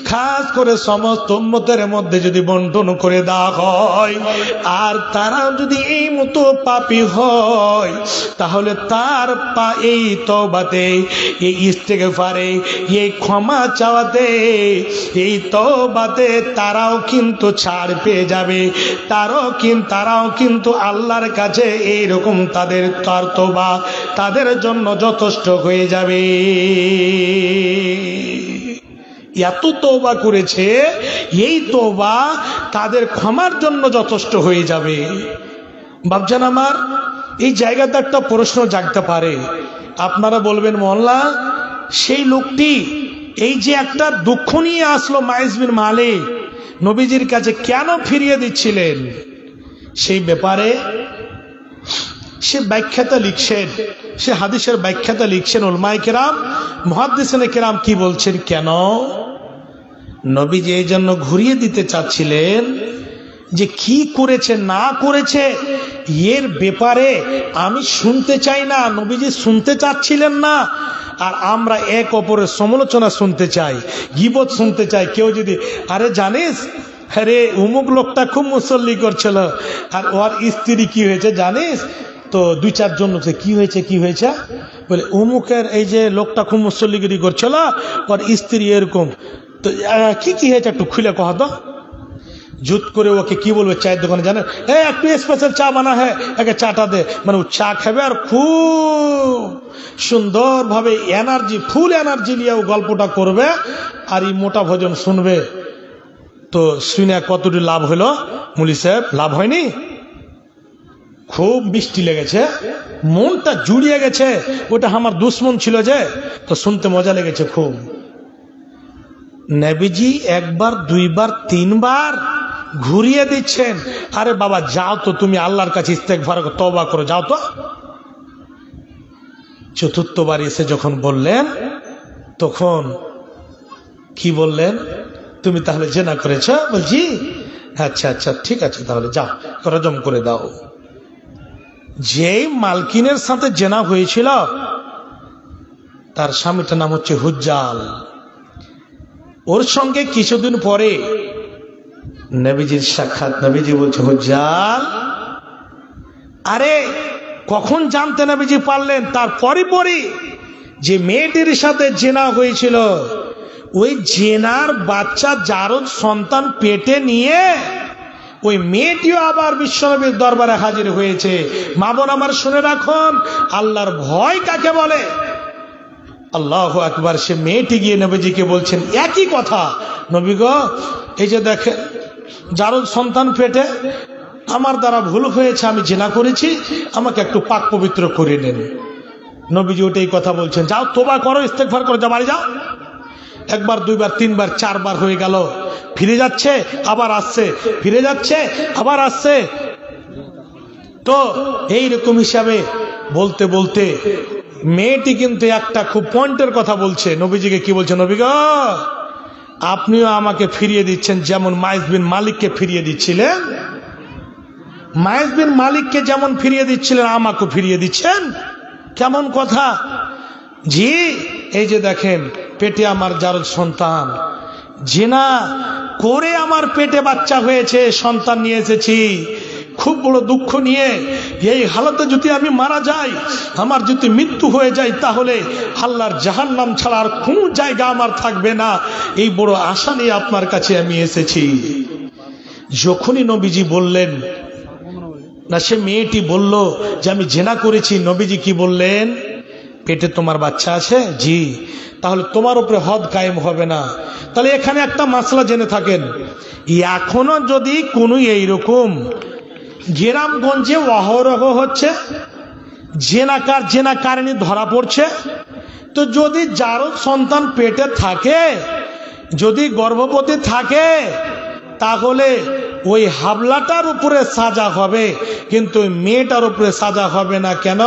খাস করে সমস্ত উম্মতের মধ্যে যদি বন্টন করে দেওয়া হয়, আর তারা যদি এই মতো পাপী হয়, তাহলে তার এই তওবাতে, এই ইস্তেগফারে, এই ক্ষমা চাওয়াতে, এই তওবাতে তারাও কিন্তু ছাড় পেয়ে যাবে, তারাও কিন্তু আল্লাহর কাছে এইরকম তাদের তার তওবা তাদের জন্য যথেষ্ট হয়ে যাবে। এত তওবা করেছে, এই তওবা তাদের ক্ষমার জন্য যথেষ্ট হয়ে যাবে। বাপজান আমার, এই জায়গাতে একটা প্রশ্ন জাগতে পারে। আপনারা বলবেন, মোল্লা, সেই লোকটি এই যে একটা দুঃখ নিয়ে আসলো মায়েজ বিন মালিক, নবীজির কাছে কেন ফিরিয়ে দিচ্ছিলেন? সেই ব্যাপারে সে ব্যাখ্যাটা লিখছেন, সে হাদিসের ব্যাখ্যাটা লিখছেন উলামায়ে কেরাম, মুহাদ্দিসিনে কেরাম কি বলছেন, কেন নবীজি এই জন্য ঘুরিয়ে দিতে চাচ্ছিলেন যে কি করেছে না করেছে এর ব্যাপারে আমি শুনতে চাই না, নবীজি শুনতে চাচ্ছিলেন না। আর আমরা এক অপরের সমালোচনা শুনতে চাই, গীবত শুনতে চাই। কেউ যদি, আরে জানিস, আরে অমুক লোকটা খুব মুসল্লি করছিল, আর ওর স্ত্রী কি হয়েছে জানিস তো, 2-4 জন লোক, কি হয়েছে বলে, অমুকের এই যে লোকটা খুব মুসল্লিগিরি করছিল, ওর স্ত্রী এরকম। তো কি হয়েছে একটু খুলে কহ তো। জুত করে ওকে কি বলবে, চায়ের দোকানে জানেন, একটু স্পেশাল চা বানা হয়, একে চাটা দে, মানে ও চা খাবে আর খুব সুন্দর ভাবে এনার্জি, ফুল এনার্জি নিয়ে ও গল্পটা করবে, আর এই মোটা ভোজন শুনবে। তো শুনে কতটি লাভ হলো মুলি সাহেব? লাভ হয়নি, খুব মিষ্টি লেগেছে, মনটা জুড়িয়ে গেছে, ওটা আমার দুশ্মন ছিল যে, তো শুনতে মজা লেগেছে খুব। নবীজি 1 বার 2 বার 3 বার ঘুরিয়ে দিচ্ছেন, আরে বাবা যাও তো, তুমি আল্লাহর কাছে ইস্তেগফার করো, তওবা করো, যাও তো। 4র্থ বার এসে যখন বললেন, তখন কি বললেন, তুমি তাহলে জেনা করেছ? বলছি আচ্ছা ঠিক আছে, তাহলে যাও রজম করে দাও। যেই মালকিনের সাথে জেনা হয়েছিল, তার স্বামীটার নাম হচ্ছে হুজ্জাল। ওর সঙ্গে কিছুদিন পরে নবীজির সাক্ষাৎ। নবীজি বলছে, হুজ্জাল, আরে কখন জানতে নবীজি পারলেন? তার পরে যে মেয়েটির সাথে জেনা হয়েছিল, ওই জেনার বাচ্চা জারদ সন্তান পেটে নিয়ে ওই মেয়েটিও আবার বিশ্বনবীর দরবারে হাজির হয়েছে। মা বোন আমার শুনে রাখুন, আল্লাহর ভয় কাকে বলে। আল্লাহু আকবার। সে মেয়েটি গিয়ে নবীজিকে বলছেন একই কথা, নবী গো, এই যে দেখেন জারদ সন্তান পেটে, আমার দ্বারা ভুল হয়েছে, আমি জিনা করেছি, আমাকে একটু পাক পবিত্র করে নেন। নবীজি ওটাই কথা বলছেন, যাও তওবা করো, ইস্তেগফার করো, যা বাড়ি যাও। 1 বার 2 বার 3 বার 4 বার হয়ে গেল, ফিরে যাচ্ছে আবার আসছে, ফিরে যাচ্ছে আবার আসছে। তো এইরকম হিসাবে বলতে বলতে মেয়েটি কিন্তু একটা খুব পয়েন্টের কথা বলছে। নবীজিকে কি বলছে, নবী গো, আপনিও আমাকে ফিরিয়ে দিচ্ছেন যেমন মায়েজ বিন মালিককে ফিরিয়ে দিচ্ছিলেন, মায়েজ বিন মালিককে যেমন ফিরিয়ে দিচ্ছিলেন আমাকে ফিরিয়ে দিচ্ছেন। কেমন কথা? জি, এই যে দেখেন পেটে আমার যার সন্তান, জিনা করে আমার পেটে বাচ্চা হয়েছে, সন্তান নিয়ে এসেছি, খুব বড় দুঃখ নিয়ে এই হালতে যদি আমি মারা যাই, আমার যদি মৃত্যু হয়ে যায়, তাহলে আল্লাহর জাহান্নাম ছাড়া আর কোন জায়গা আমার থাকবে না, এই বড় আশা নিয়ে আপনার কাছে আমি এসেছি। যখনই নবীজি বললেন না, সে মেয়েটি বলল যে আমি জিনা করেছি, নবীজি কি বললেন? পেটে তোমার বাচ্চা আছে? জি। তাহলে তোমার উপরে হদ কায়েম হবে না। তাহলে এখানে একটা মাসলা জেনে থাকেন, এখনো যদি কোনো এইরকম গ্রামগঞ্জে অহরহ হচ্ছে, জেনাকারিনী ধরা পড়ছে, তো যদি যার সন্তান পেটে থাকে, যদি গর্ভবতী থাকে, তাহলে ওই হাবলাটার উপরে সাজা হবে, কিন্তু ওই মেয়েটার উপরে সাজা হবে না। কেন?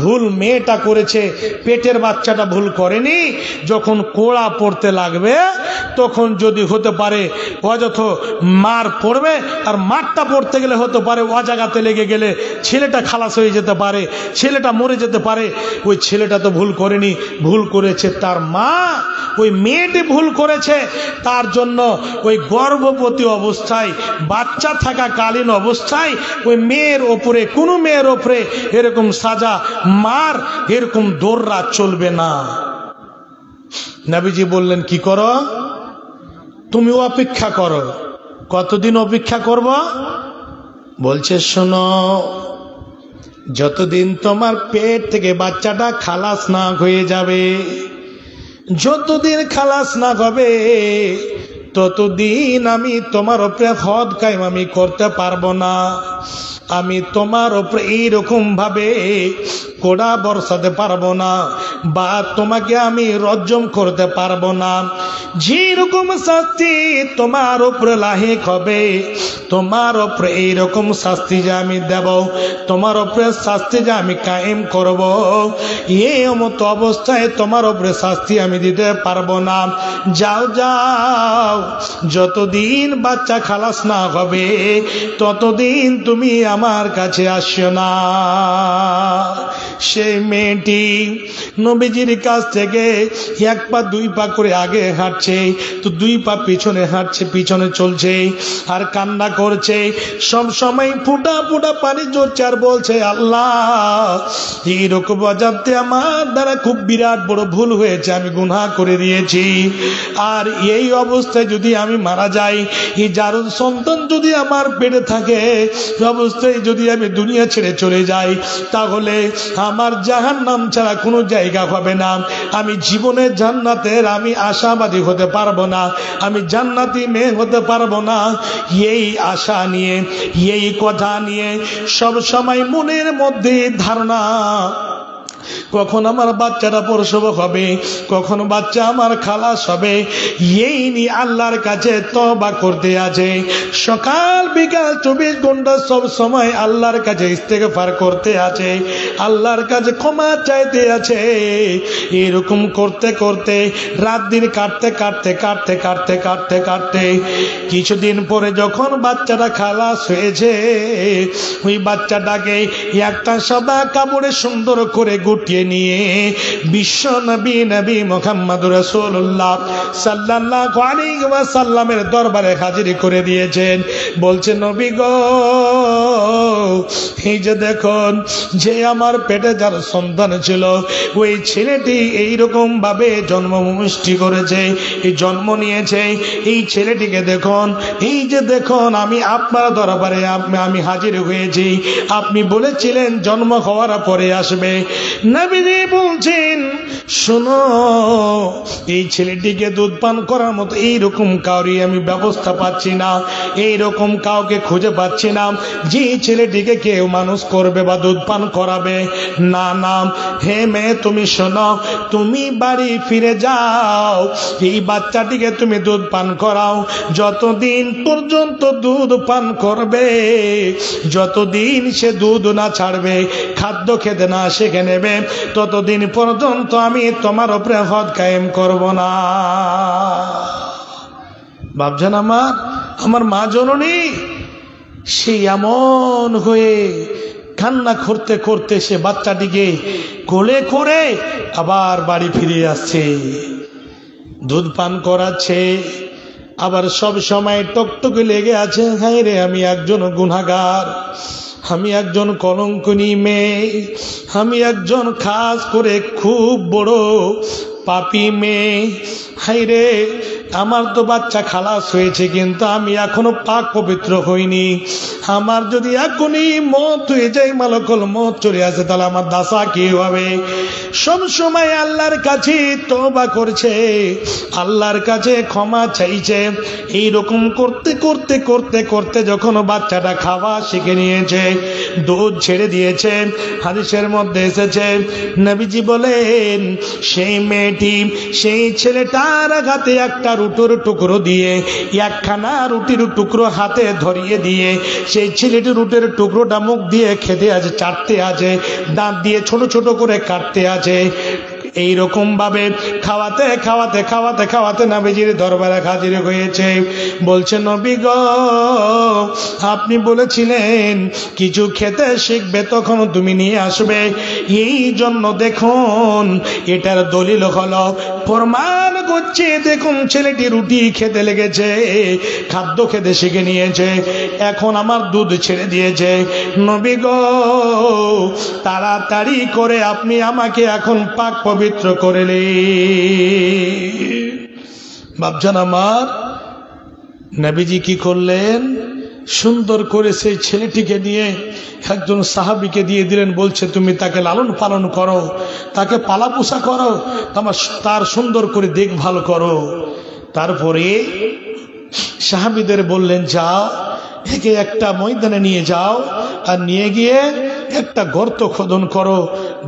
ভুল মেয়েটা করেছে, পেটের বাচ্চাটা ভুল করেনি। যখন কোড়া পড়তে লাগবে, তখন যদি হতে পারে অযথ মার পড়বে, আর মারটা পড়তে গেলে হতে পারে অজাগাতে লেগে গেলে ছেলেটা খালাস হয়ে যেতে পারে, ছেলেটা মরে যেতে পারে। ওই ছেলেটা তো ভুল করেনি, ভুল করেছে তার মা, ওই মেয়েটি ভুল করেছে। তার জন্য ওই গর্ভবতী অবস্থায়, বাচ্চা থাকাকালীন অবস্থায় ওই মেয়ের ওপরে, কোনো মেয়ের ওপরে এরকম সাজা, মার, এরকম দৌড়রা চলবে না। নবীজি বললেন কি করো? তুমি অপেক্ষা করো। কতদিন অপেক্ষা করব? বলছে শোনো, যতদিন তোমার পেট থেকে বাচ্চাটা খালাস না হয়ে যাবে, যতদিন খালাস না হবে, ততদিন আমি তোমার উপরে হদ কায়েম আমি করতে পারবো না। আমি তোমার উপরে এইরকম ভাবে কোড়া বর্ষাতে পারবো না, বা তোমাকে আমি রজ্জম করতে পারবো না। যেরকম শাস্তি তোমার উপরে লাহিক হবে, তোমার উপরে এইরকম শাস্তি যে আমি দেব, তোমার উপরে শাস্তি যে আমি কায়েম করব, এই মতো অবস্থায় তোমার উপরে শাস্তি আমি দিতে পারবো না। যাও যাও, যতদিন বাচ্চা খালাস না হবে, ততদিন তুমি আমার কাছে আসো না। সেই মেয়েটি নবীজির কাছ থেকে এক পা দুই পা করে আগে হাঁটছে, তো দুই পা পিছনে হাঁটছে, পিছনে চলছে আর কান্না করছে। সব সময় ফুটা ফুটা পানি ঝরছে আর বলছে, আল্লাহ, এইরকম বাজাতে আমার দ্বারা খুব বিরাট বড় ভুল হয়েছে, আমি গুনাহ করে দিয়েছি। আর এই অবস্থায় যদি আমি মারা যাই, এই যার সন্তান যদি আমার পেটে থাকে, অবস্থায় যদি আমি দুনিয়া ছেড়ে চলে যাই, তাহলে আমার জাহান্নাম ছাড়া কোনো জায়গা হবে না। আমি জীবনে জান্নাতের আমি আশাবাদী হতে পারবো না, আমি জান্নাতি মেয়ে হতে পারবো না। এই আশা নিয়ে, এই কথা নিয়ে সব সময় মনের মধ্যে ধারণা, কখন আমার বাচ্চাটা প্রসব হবে, কখন বাচ্চা আমার খালাস হবে, এই নিয়ে আল্লাহর কাছে তওবা করতে আছে। সকাল বিকাল 24 ঘন্টা সব সময় আল্লাহর কাছে ইস্তেগফার করতে আছে, আল্লাহর কাছে ক্ষমা চাইতে আছে। এরকম করতে করতে রাত দিন কাটতে কাটতে কাটতে কাটতে কাটতে কাটতে কিছুদিন পরে যখন বাচ্চাটা খালাস হয়েছে, ওই বাচ্চাটাকে একটা সাদা কাপড়ে সুন্দর করে গুটিয়ে নিয়ে বিশ্ব নবী নবী মুহাম্মদুর রাসূলুল্লাহ সাল্লাল্লাহু আলাইহি ওয়াসাল্লামের দরবারে হাজির করে দিয়েছেন। বলছে, নবী গো, এই যে দেখুন, যে আমার পেটে যার সন্তান ছিল, ওই ছেলেটি এইরকম ভাবে জন্ম মুষ্টি করেছে, এই জন্ম নিয়েছে, এই ছেলেটিকে দেখুন, এই যে দেখুন, আমি আপনার দরবারে আমি হাজির হয়েছি, আপনি বলেছিলেন জন্ম হওয়ার পরে আসবে। নবীজি বলছেন, শোনো, এই ছেলেটিকে দুধ পান করার মতো এইরকম কাউরি আমি ব্যবস্থা পাচ্ছি না, এইরকম কাউকে খুঁজে পাচ্ছি না যে ছেলেটিকে কেউ মানুষ করবে বা দুধ পান করাবে। না না, হে মেয়ে, তুমি শোনো, তুমি বাড়ি ফিরে যাও, এই বাচ্চাটিকে তুমি দুধ পান করাও। যতদিন পর্যন্ত দুধ পান করবে, যতদিন সে দুধ না ছাড়বে, খাদ্য খেতে না শিখে নেবে, ততদিন পর্যন্ত আমি তোমার উপরে হদ কায়েম করব না। ভাবছেন আমার মা জননী, সে এমন হয়ে কান্না করতে করতে সে বাচ্চাটিকে কোলে করে আবার বাড়ি ফিরে আসছে, দুধ পান করাচ্ছে, আবার সব সময় টকটকে লেগে আছে, হায় রে আমি একজন গুনাহগার, আমি একজন কলঙ্কিনী মেয়ে, আমি একজন খাস করে খুব বড় পাপী মেয়ে, হায় রে আমার তো বাচ্চা খালাস হয়েছে কিন্তু আমি এখনো পাক পবিত্র হইনি, আমার যদি এখনই মত হয়ে যায়, মালকুল মত চলে আসে, তাহলে আমার দাসা কি হবে? সব সময় আল্লাহর কাছে তওবা করছে, আল্লাহর কাছে ক্ষমা চাইছে। এইরকম করতে করতে করতে করতে যখন বাচ্চাটা খাওয়া শিখে নিয়েছে, দুধ ছেড়ে দিয়েছে, হাদিসের মধ্যে এসেছে নবীজি বলেন সেই মেয়েটি সেই ছেলেটার হাতে একটা রুটির টুকরো দিয়ে, একখানা রুটির টুকরো হাতে ধরিয়ে দিয়ে সেই ছেলেটি রুটির টুকরোটা মুখ দিয়ে খেতে আছে, চাটতে আছে, দাঁত দিয়ে ছোট ছোট করে কাটতে আছে। এইরকম ভাবে খাওয়াতে খাওয়াতে খাওয়াতে খাওয়াতে নবীজির দরবারে হাজির হয়েছে। বলছে নবী গো, আপনি বলেছিলেন কিছু খেতে শিখবে তখন তুমি নিয়ে আসবে, এই জন্য দেখুন এটার দলিল হলো, প্রমাণ করছে, দেখুন ছেলেটি রুটি খেতে লেগেছে, খাদ্য খেতে শিখে নিয়েছে, এখন আমার দুধ ছেড়ে দিয়েছে। নবী গো তাড়াতাড়ি করে আপনি আমাকে এখন পাক পবিত্র করেলে। বাপজান আমার, নবীজি কি করলেন? সুন্দর করে সেই ছেলেটিকে নিয়ে একজন সাহাবীকে দিয়ে দিলেন, বলছে তুমি তাকে লালন পালন করো, তাকে পালাপোষা করো, তার সুন্দর করে দেখভাল করো। তারপরে সাহাবীদের বললেন যাও একে একটা ময়দানে নিয়ে যাও, আর নিয়ে গিয়ে একটা গর্ত খোদন করো,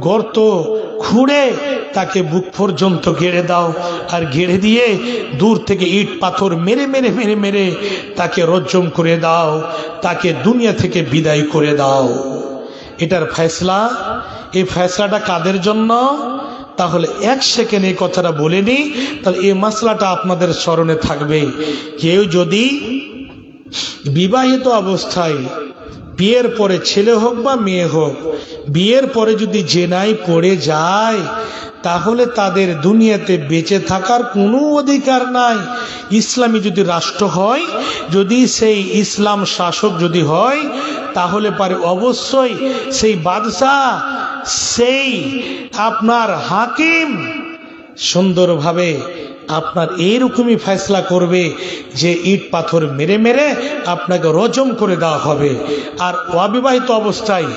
গর্ত খুঁড়ে তাকে বুক পর্যন্ত গেড়ে দাও, আর গেড়ে দিয়ে দূর থেকে ইট পাথর মেরে মেরে মেরে মেরে তাকে রজ্জম করে দাও, তাকে দুনিয়া থেকে বিদায় করে দাও। এটার ফয়সলা, এই ফয়সলাটা কাদের জন্য? তাহলে এক সেকেন্ড এই কথাটা বলে নি, তাহলে এই মাসলাটা আপনাদের স্মরণে থাকবে। কেউ যদি বিবাহিত অবস্থায়, বিয়ের পরে ছেলে হোক বা মেয়ে হোক, বিয়ের পরে যদি জেনায় পড়ে যায়, তাহলে তাদের দুনিয়াতে বেঁচে থাকার কোনো অধিকার নাই। ইসলামী যদি রাষ্ট্র হয়, যদি সেই ইসলাম শাসক যদি হয়, তাহলে পারে অবশ্যই সেই বাদশাহ, সেই আপনার হাকিম সুন্দরভাবে আপনার এইরকমই ফয়সলা করবে যে ইট পাথর মেরে মেরে আপনাকে রজম করে দেওয়া হবে। আর অবিবাহিত অবস্থায়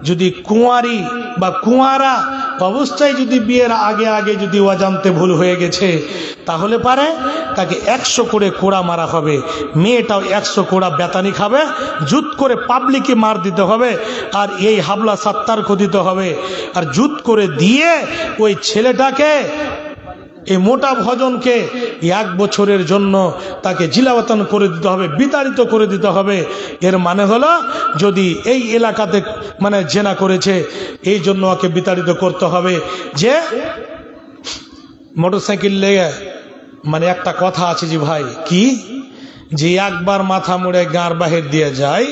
যদি কুঁয়ারি বা কুঁয়ারা অবস্থায় যদি বিয়ের আগে আগে যদি অজান্তে ভুল হয়ে গেছে, তাহলে পারে তাকে 100 করে কোড়া মারা হবে, মেয়েটাও 100 কোড়া বেতানি খাবে, জুত করে পাবলিকে মার দিতে হবে, আর এই হাবলা সাত্তার দিতে হবে। আর জুত করে দিয়ে ওই ছেলেটাকে, এই মোটা ভজনকে 1 বছরের জন্য তাকে জিলাবতন করে দিতে হবে, বিতাড়িত করে দিতে হবে। এর মানে হলো যদি এই এলাকাতে মানে জেনা করেছে, এই জন্য ওকে বিতাড়িত করতে হবে। যে মোটরসাইকেল লেগে মানে একটা কথা আছে যে ভাই, কি যে একবার মাথা মুড়ে গাঁর বাহির দিয়ে যায়,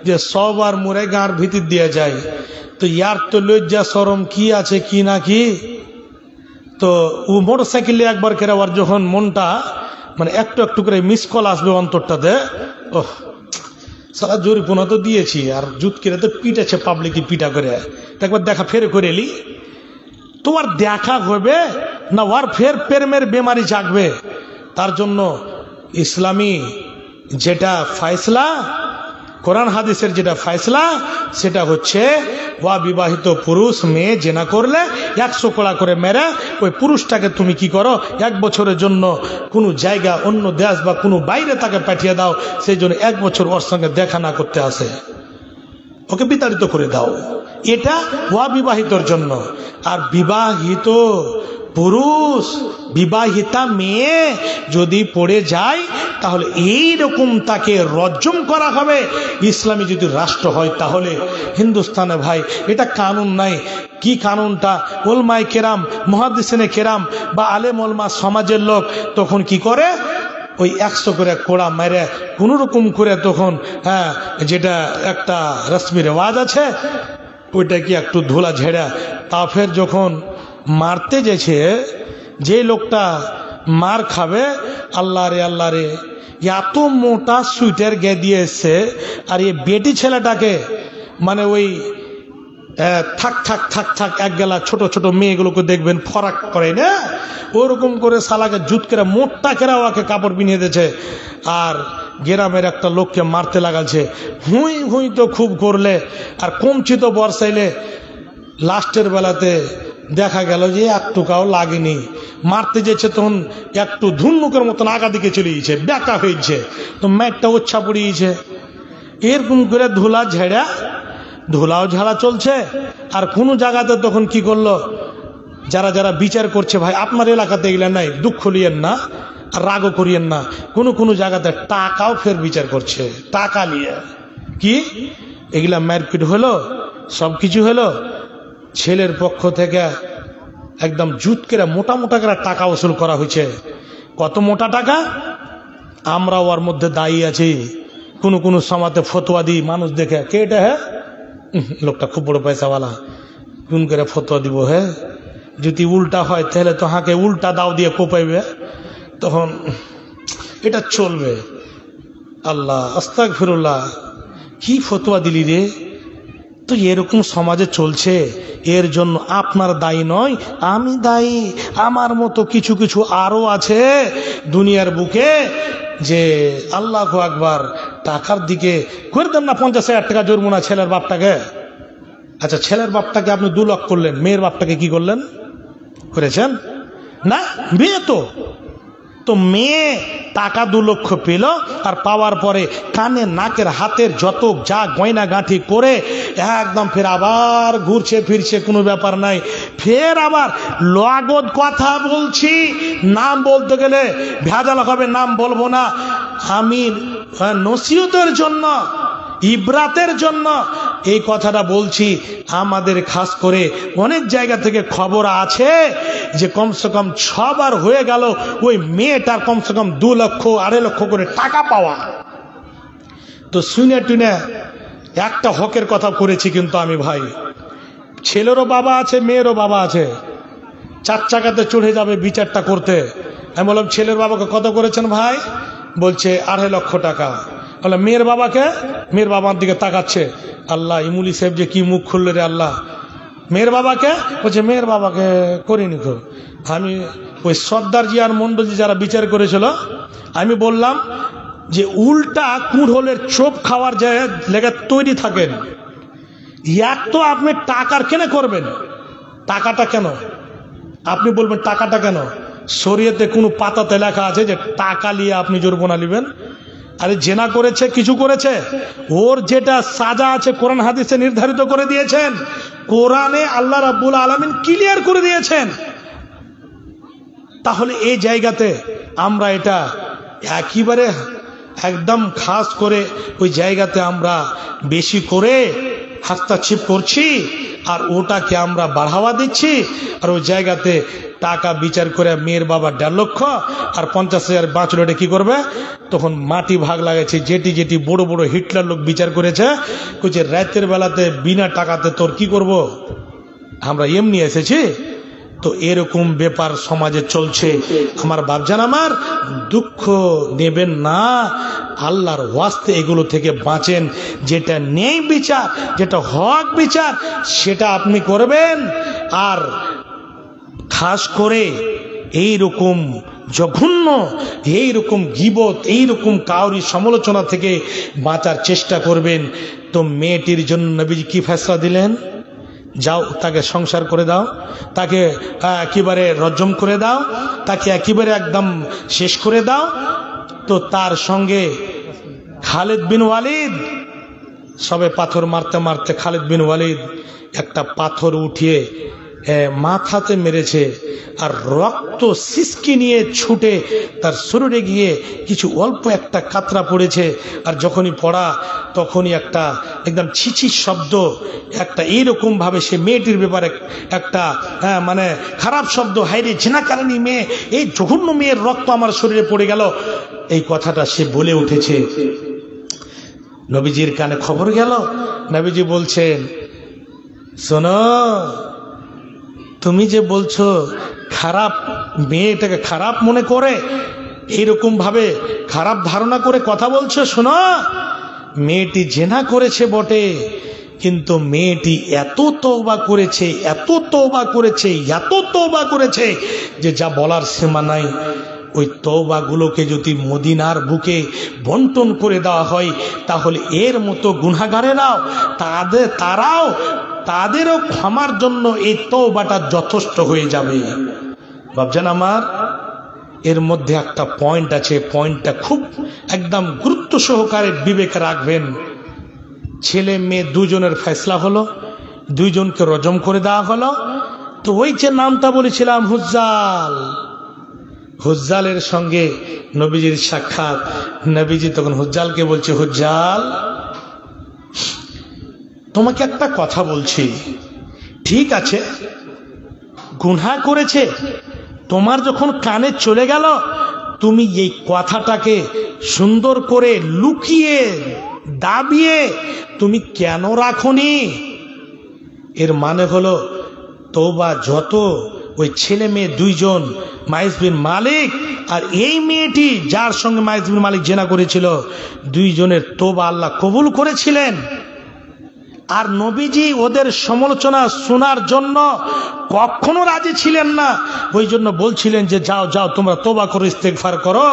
যে 100 বার মুড়ে গাঁর ভিতর দিয়ে যায়, তো ইয়ার তো লজ্জা শরম কি আছে কি না কি। তো ও মোটরসাইকেলে একবার করে আবার যখন মনটা মানে একটু একটু করে মিস কল আসবে অন্তরটাতে, ওহ সারা জরিপনা তো দিয়েছি, আর জুত কেড়ে তো পিটেছে পাবলিক পিটা করে, একবার দেখা ফের করে এলি, তোমার দেখা হবে না ওর ফের প্রেমের বেমারি জাগবে। তার জন্য ইসলামী যেটা ফয়সলা, কোরআন হাদিসের যেটা ফয়সলা, সেটা হচ্ছে বিবাহিত পুরুষ মেয়ে জেনা করলে 100 কোড়া করে মেরে ওই পুরুষটাকে তুমি কি করো, 1 বছরের জন্য কোনো জায়গা, অন্য দেশ বা কোনো বাইরে তাকে পাঠিয়ে দাও, সেই জন্য 1 বছর ওর সঙ্গে দেখা না করতে আসে, ওকে বিতাড়িত করে দাও। এটা অবিবাহিতর জন্য। আর বিবাহিত পুরুষ, বিবাহিতা মেয়ে যদি পড়ে যায়, তাহলে এইরকম তাকে রজ্জম করা হবে। ইসলামী যদি রাষ্ট্র হয়, তাহলে হিন্দুস্তানে ভাই এটা কানুন নাই। কি কানুনটা? ওলমায়ে কেরাম, মুহাদ্দিসিনে কেরাম বা আলেম ওলমা সমাজের লোক তখন কি করে, ওই 100 করে কোড়া মেরে কোন রকম করে তখন যেটা একটা রসমি রেওয়াজ আছে ওইটা কি একটু ধুলা ঝেড়া তা ফের যখন মারতে যেছে যে লোকটা মার খাবে, আল্লাহ রে এত মোটা সুইটার গে দিয়ে এসছে, আর এই বেটি ছেলেটাকে মানে ওই থাক থাক থাক থাক এক গেলা ছোট ছোট মেয়েগুলোকে দেখবেন ফরাক করে না, ওরকম করে সালাকে জুত করে মোটটা কেরা ওকে কাপড় পিনিয়ে দিয়েছে, আর গ্রামের একটা লোককে মারতে লাগাচ্ছে। হুই হুই তো খুব করলে আর কমছি তো বর্ষাইলে, লাস্টের বেলাতে দেখা গেল যে একটুকাও লাগেনি। মারতে যেছে তখন একটু ধুন্নুকের মতন আগা দিকে চলে গেছে, ব্যাকা হয়েছে, তো ম্যাটটা উচ্ছা পড়িয়েছে। এরকম করে ধুলাও ঝাড়া চলছে। আর কোনো জায়গাতে তখন কি করলো, যারা যারা বিচার করছে, ভাই আপনার এলাকাতে এগুলা নাই, দুঃখ লিয়েন না আর রাগও করিয়েন না, কোনো জায়গাতে টাকাও ফের বিচার করছে, টাকা নিয়ে কি এগুলা মারপিট হলো, সবকিছু হলো। ছেলের পক্ষ থেকে একদম জুত করে মোটা মোটা করে টাকা ওসুল করা হয়েছে। কত মোটা টাকা, আমরা ওর মধ্যে দায়ী আছি। কোনো সমাতে ফতোয়া দিই, মানুষ দেখে কে এটা, হ্যাঁ লোকটা খুব বড় পয়সাওয়ালা, কোন করে ফতোয়া দিব, হ্যাঁ যদি উল্টা হয় তাহলে তো হাঁকে উল্টা দাও দিয়ে কোপাইবে, তখন এটা চলবে। আল্লাহ আস্তাগফিরুল্লাহ, কি ফতোয়া দিলি রে। তো এরকম সমাজে চলছে, এর জন্য আপনার দায়ী নয়, আমি দায়ী। আমার মতো কিছু কিছু আরো আছে দুনিয়ার বুকে যে আল্লাহু আকবার টাকার দিকে করে দেন না 50,000 টাকা জরিমানা ছেলের বাপটাকে। আচ্ছা, ছেলের বাপটাকে আপনি 2 লাখ করলেন, মেয়ের বাপটাকে কি করলেন, করেছেন না? মেয়ে তো মেয়ে টাকা 2 লক্ষ পেল, আর পাওয়ার পরে কানে নাকের হাতের যত যা গয়না গাঁঠি করে একদম ফের আবার ঘুরছে ফিরছে, কোনো ব্যাপার নাই। ফের আবার লাগদ কথা বলছি, নাম বলতে গেলে ভেজাল হবে, নাম বলবো না আমি, নসিহতের জন্য, ইবরাতের জন্য এই কথাটা বলছি। আমাদের খাস করে অনেক জায়গা থেকে খবর আছে যে কমসে কম 6 বার হয়ে গেল ওই মেয়েটার কমসে কম 2 লক্ষ 2.5 লক্ষ করে টাকা পাওয়া। তো শুনে টুনে একটা হকের কথা করেছি কিন্তু আমি, ভাই ছেলেরও বাবা আছে মেয়েরও বাবা আছে, 4 চাকাতে চড়ে যাবে বিচারটা করতে। আমি বললাম ছেলের বাবাকে কত করেছেন ভাই, বলছে 2.5 লক্ষ টাকা। বলে মেয়ের বাবাকে, মেয়ের বাবার দিকে তাকাচ্ছে, আল্লাহ ইমুলি সাহেব যে কি মুখ খুললে রে আল্লাহ। মেয়ের বাবাকে বলছে মেয়ের বাবাকে করিনি তো। আমি ওই সর্দারজি আর মন্ডলজি যারা বিচার করেছিল, আমি বললাম যে উল্টা কুড়হলের চোপ খাওয়ার জায়গায় লেগে তৈরি থাকেন, এক তো আপনি টাকার কেন করবেন, টাকাটা কেন আপনি বলবেন, টাকাটা কেন? শরীয়তে কোনো পাতাতে লেখা আছে যে টাকা নিয়ে আপনি জরিমানা নেবেন? আরে জেনা করেছে, কিছু করেছে, ওর যেটা সাজা আছে কোরআন হাদিসে নির্ধারিত করে দিয়েছেন, কোরআনে আল্লাহ রাব্বুল আলামিন ক্লিয়ার করে দিয়েছেন। তাহলে এই জায়গাতে আমরা এটা একেবারে একদম খাস করে ওই জায়গাতে আমরা বেশি করে হস্তক্ষেপ করছি, আর ওটাকে আমরা বাড়াওয়া দিচ্ছি। আর ওই জায়গাতে টাকা বিচার করে মেয়ের বাবা 1.5 লক্ষ আর 50,000 বাঁচলো, এটা কি করবে? তখন মাটি ভাগ লাগাইছে। যেটি যেটি বড় বড় হিটলার লোক বিচার করেছে, কইছে রাতের বেলাতে বিনা টাকাতে তোর কি করব, আমরা এমনি এসেছি। তো এরকম ব্যাপার সমাজে চলছে। আমার বাপজান, আমার দুঃখ নেবেন না, আল্লাহর ওয়াস্তে এগুলো থেকে বাঁচেন। যেটা ন্যায় বিচার, যেটা হক বিচার, সেটা আপনি করবেন। আর খাস করে এইরকম জঘন্য, এইরকম গীবত, এইরকম কাউরি সমালোচনা থেকে বাঁচার চেষ্টা করবেন। তো মেয়েটির জন্য নবীজি কি ফয়সালা দিলেন? যাও তাকে সংসার করে দাও, তাকে একেবারে রজম করে দাও, তাকে একেবারে একদম শেষ করে দাও। তো তার সঙ্গে খালিদ বিন ওয়ালিদ, সবে পাথর মারতে মারতে খালিদ বিন ওয়ালিদ একটা পাথর উঠিয়ে মাথাতে মেরেছে, আর রক্ত সিসকি নিয়ে ছুটে তার শরীরে গিয়ে কিছু অল্প একটা কাতরা পড়েছে। আর যখনই পড়া তখনই একটা একদম ছিছি শব্দ, একটা এইরকম ভাবে সে মেয়েটির ব্যাপারে একটা মানে খারাপ শব্দ, হাইরে জিনাকারিনী মেয়ে, এই জঘন্য মেয়ের রক্ত আমার শরীরে পড়ে গেল। এই কথাটা সে বলে উঠেছে। নবীজির কানে খবর গেল, নবীজি বলছেন, শোনো, তুমি যে বলছো খারাপ মেয়েটাকে খারাপ মনে করে এইরকম ভাবে খারাপ ধারণা করে কথা বলছো, শোনো, মেয়েটি জেনা করেছে বটে, কিন্তু মেয়েটি এত তওবা করেছে, এত তওবা করেছে, এত তওবা করেছে যে যা বলার সীমা নাই। ওই তওবা গুলোকে যদি মদিনার বুকে বন্টন করে দেওয়া হয়, তাহলে এর মতো গুনাহগারেরাও তাদেরও ক্ষমার জন্য এই তওবাটা যথেষ্ট হয়ে যাবে। বাপজান আমার, এর মধ্যে একটা পয়েন্ট আছে, পয়েন্টটা খুব একদম গুরুত্ব সহকারে বিবেকে রাখবেন। ছেলে মেয়ে দুজনের ফয়সলা হলো, দুইজনকে রজম করে দেওয়া হলো। তো ওই যে নামটা বলেছিলাম হুজ্জাল, হুজ্জালের সঙ্গে নবীজির সাক্ষাৎ। নবীজি তখন হুজ্জালকে বলছে, হুজ্জাল, তোমাকে একটা কথা বলছি, ঠিক আছে গুনাহ করেছে, তোমার যখন কানে চলে গেল, তুমি এই কথাটাকে সুন্দর করে লুকিয়ে দাবিয়ে তুমি কেন রাখোনি? এর মানে হলো তওবা যত ওই ছেলে মেয়ে দুইজন, মাইজ বিন মালিক আর এই মেয়েটি যার সঙ্গে মাইজ বিন মালিক জেনা করেছিল, দুইজনের তওবা আল্লাহ কবুল করেছিলেন। আর নবীজি ওদের সমালোচনা শোনার জন্য কখনো রাজি ছিলেন না। ওই জন্য বলছিলেন যে যাও যাও তোমরা তওবা করো, ইস্তেগফার করো।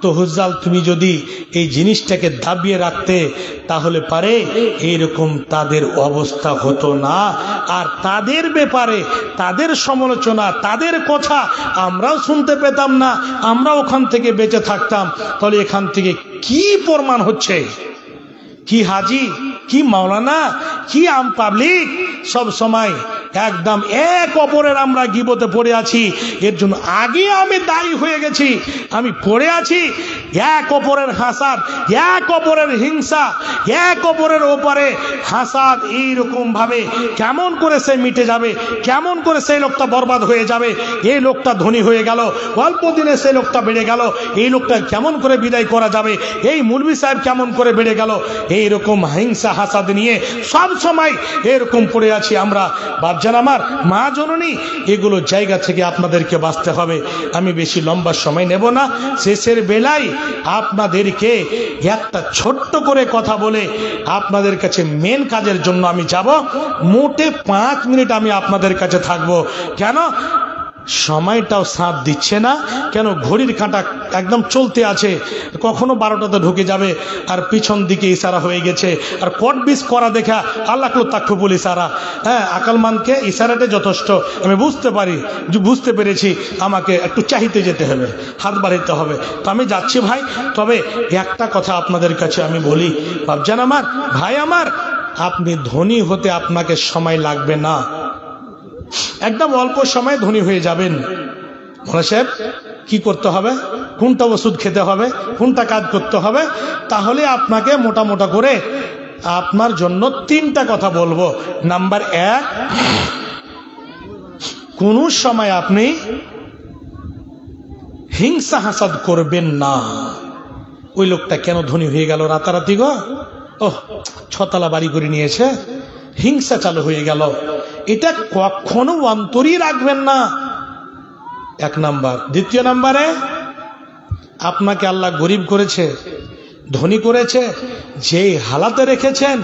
তো হুজ্জাল, তুমি যদি এই জিনিসটাকে দাবিয়ে রাখতে, তাহলে পারে এইরকম তাদের অবস্থা হতো না। আর তাদের ব্যাপারে তাদের সমালোচনা, তাদের কথা আমরাও শুনতে পেতাম না, আমরা ওখান থেকে বেঁচে থাকতাম। তাহলে এখান থেকে কি প্রমাণ হচ্ছে? কি হাজি, কি মাওলানা, কি আম পাবলিক সব সময় একদম এক অপরের আমরা গিবতে পড়ে আছি। এর জন্য আগে আমি দায়ী হয়ে গেছি, আমি পড়ে আছি এক অপরের হাসাদ, এক অপরের হিংসা, এক অপরের ওপরে হাসাদ। এইরকম ভাবে কেমন করে সে মিটে যাবে, কেমন করে সেই লোকটা বরবাদ হয়ে যাবে। এই লোকটা ধনী হয়ে গেল, অল্প দিনে সেই লোকটা বেড়ে গেল, এই লোকটা কেমন করে বিদায় করা যাবে, এই মুলবি সাহেব কেমন করে বেড়ে গেল। এইরকম হিংসা হাসাদ নিয়ে সব সময় এরকম পড়ে আছি আমরা। বাপজান আমার, মা জননী, এগুলো জায়গা থেকে আপনাদেরকে বাঁচতে হবে। আমি বেশি লম্বা সময় নেব না, শেষের বেলায় আপনাদেরকে একটা ছোট্ট করে কথা বলে আপনাদের কাছে মেন কাজের জন্য আমি যাব। মোটে 5 মিনিট আমি আপনাদের কাছে থাকবো। কেন? সময়টাও সাথ দিচ্ছে না। কেন? ঘড়ির কাঁটা একদম চলতে আছে, কখনো 12টাতে ঢুকে যাবে আর পিছন দিকে ইশারা হয়ে গেছে। আর কট বিস করা দেখা আল্লাহ তাকবুল ইশারা। হ্যাঁ, আকলমানকে ইশারাটা যথেষ্ট, আমি বুঝতে পারি, বুঝতে পেরেছি, আমাকে একটু চাহিতে যেতে হবে, হাত বাড়াইতে হবে। তো আমি যাচ্ছি ভাই। তবে একটা কথা আপনাদের কাছে আমি বলি, বাপজান আমার, ভাই আমার, আপনি ধনী হতে আপনাকে সময় লাগবে না, একদম অল্প সময় ধনী হয়ে যাবেন। মোলা সাহেব, কি করতে হবে, কোনটা ওষুধ খেতে হবে, কোনটা কাজ করতে হবে, তাহলে আপনাকে মোটা মোটা করে আপনার জন্য 3টা কথা বলবো। নাম্বার 1, কোন সময় আপনি হিংসা হাসাদ করবেন না। ওই লোকটা কেন ধনী হয়ে গেল রাতারাতি গো, ওহ 6 তলা বাড়ি করে নিয়েছে, হিংসা চালু হয়ে গেল, এটা কখনো অন্তরই রাখবেন না, 1 নাম্বার। দ্বিতীয় নাম্বারে, আপনাকে আল্লাহ গরিব করেছে, ধনী করেছে, যেই হালাতে রেখেছেন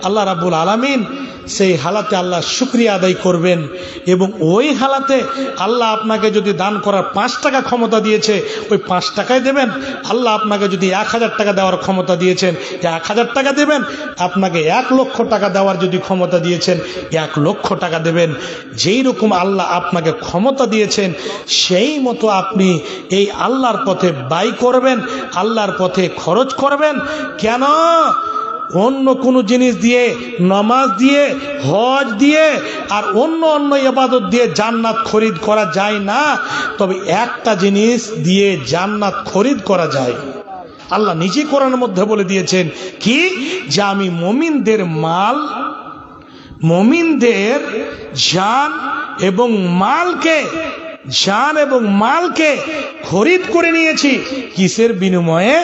আল্লাহ রাব্বুল আলামিন, সেই হালাতে আল্লাহ শুকরিয়া আদায় করবেন। এবং ওই হালাতে আল্লাহ আপনাকে যদি দান করার 5 টাকা ক্ষমতা দিয়েছে, ওই 5 টাকায় দেবেন। আল্লাহ আপনাকে যদি 1000 টাকা দেওয়ার ক্ষমতা দিয়েছেন, 1000 টাকা দেবেন। আপনাকে 1 লক্ষ টাকা দেওয়ার যদি ক্ষমতা দিয়েছেন, 1 লক্ষ টাকা দেবেন। যেই রকম আল্লাহ আপনাকে ক্ষমতা দিয়েছেন, সেই মতো আপনি এই আল্লাহর পথে ব্যয় করবেন, আল্লাহর পথে খরচ করবেন। কেন? অন্য কোন জিনিস দিয়ে, নামাজ দিয়ে, হজ দিয়ে আর অন্য অন্য ইবাদত দিয়ে জান্নাত খরিদ করা যায় না। তবে একটা জিনিস দিয়ে জান্নাত খরিদ করা যায়। আল্লাহ নিজে কোরআনের মধ্যে বলে দিয়েছেন কি, যে আমি মুমিনদের মাল, মুমিনদের জান এবং মালকে জান এবং মালকে খরিদ করে নিয়েছি কিসের বিনিময়ে?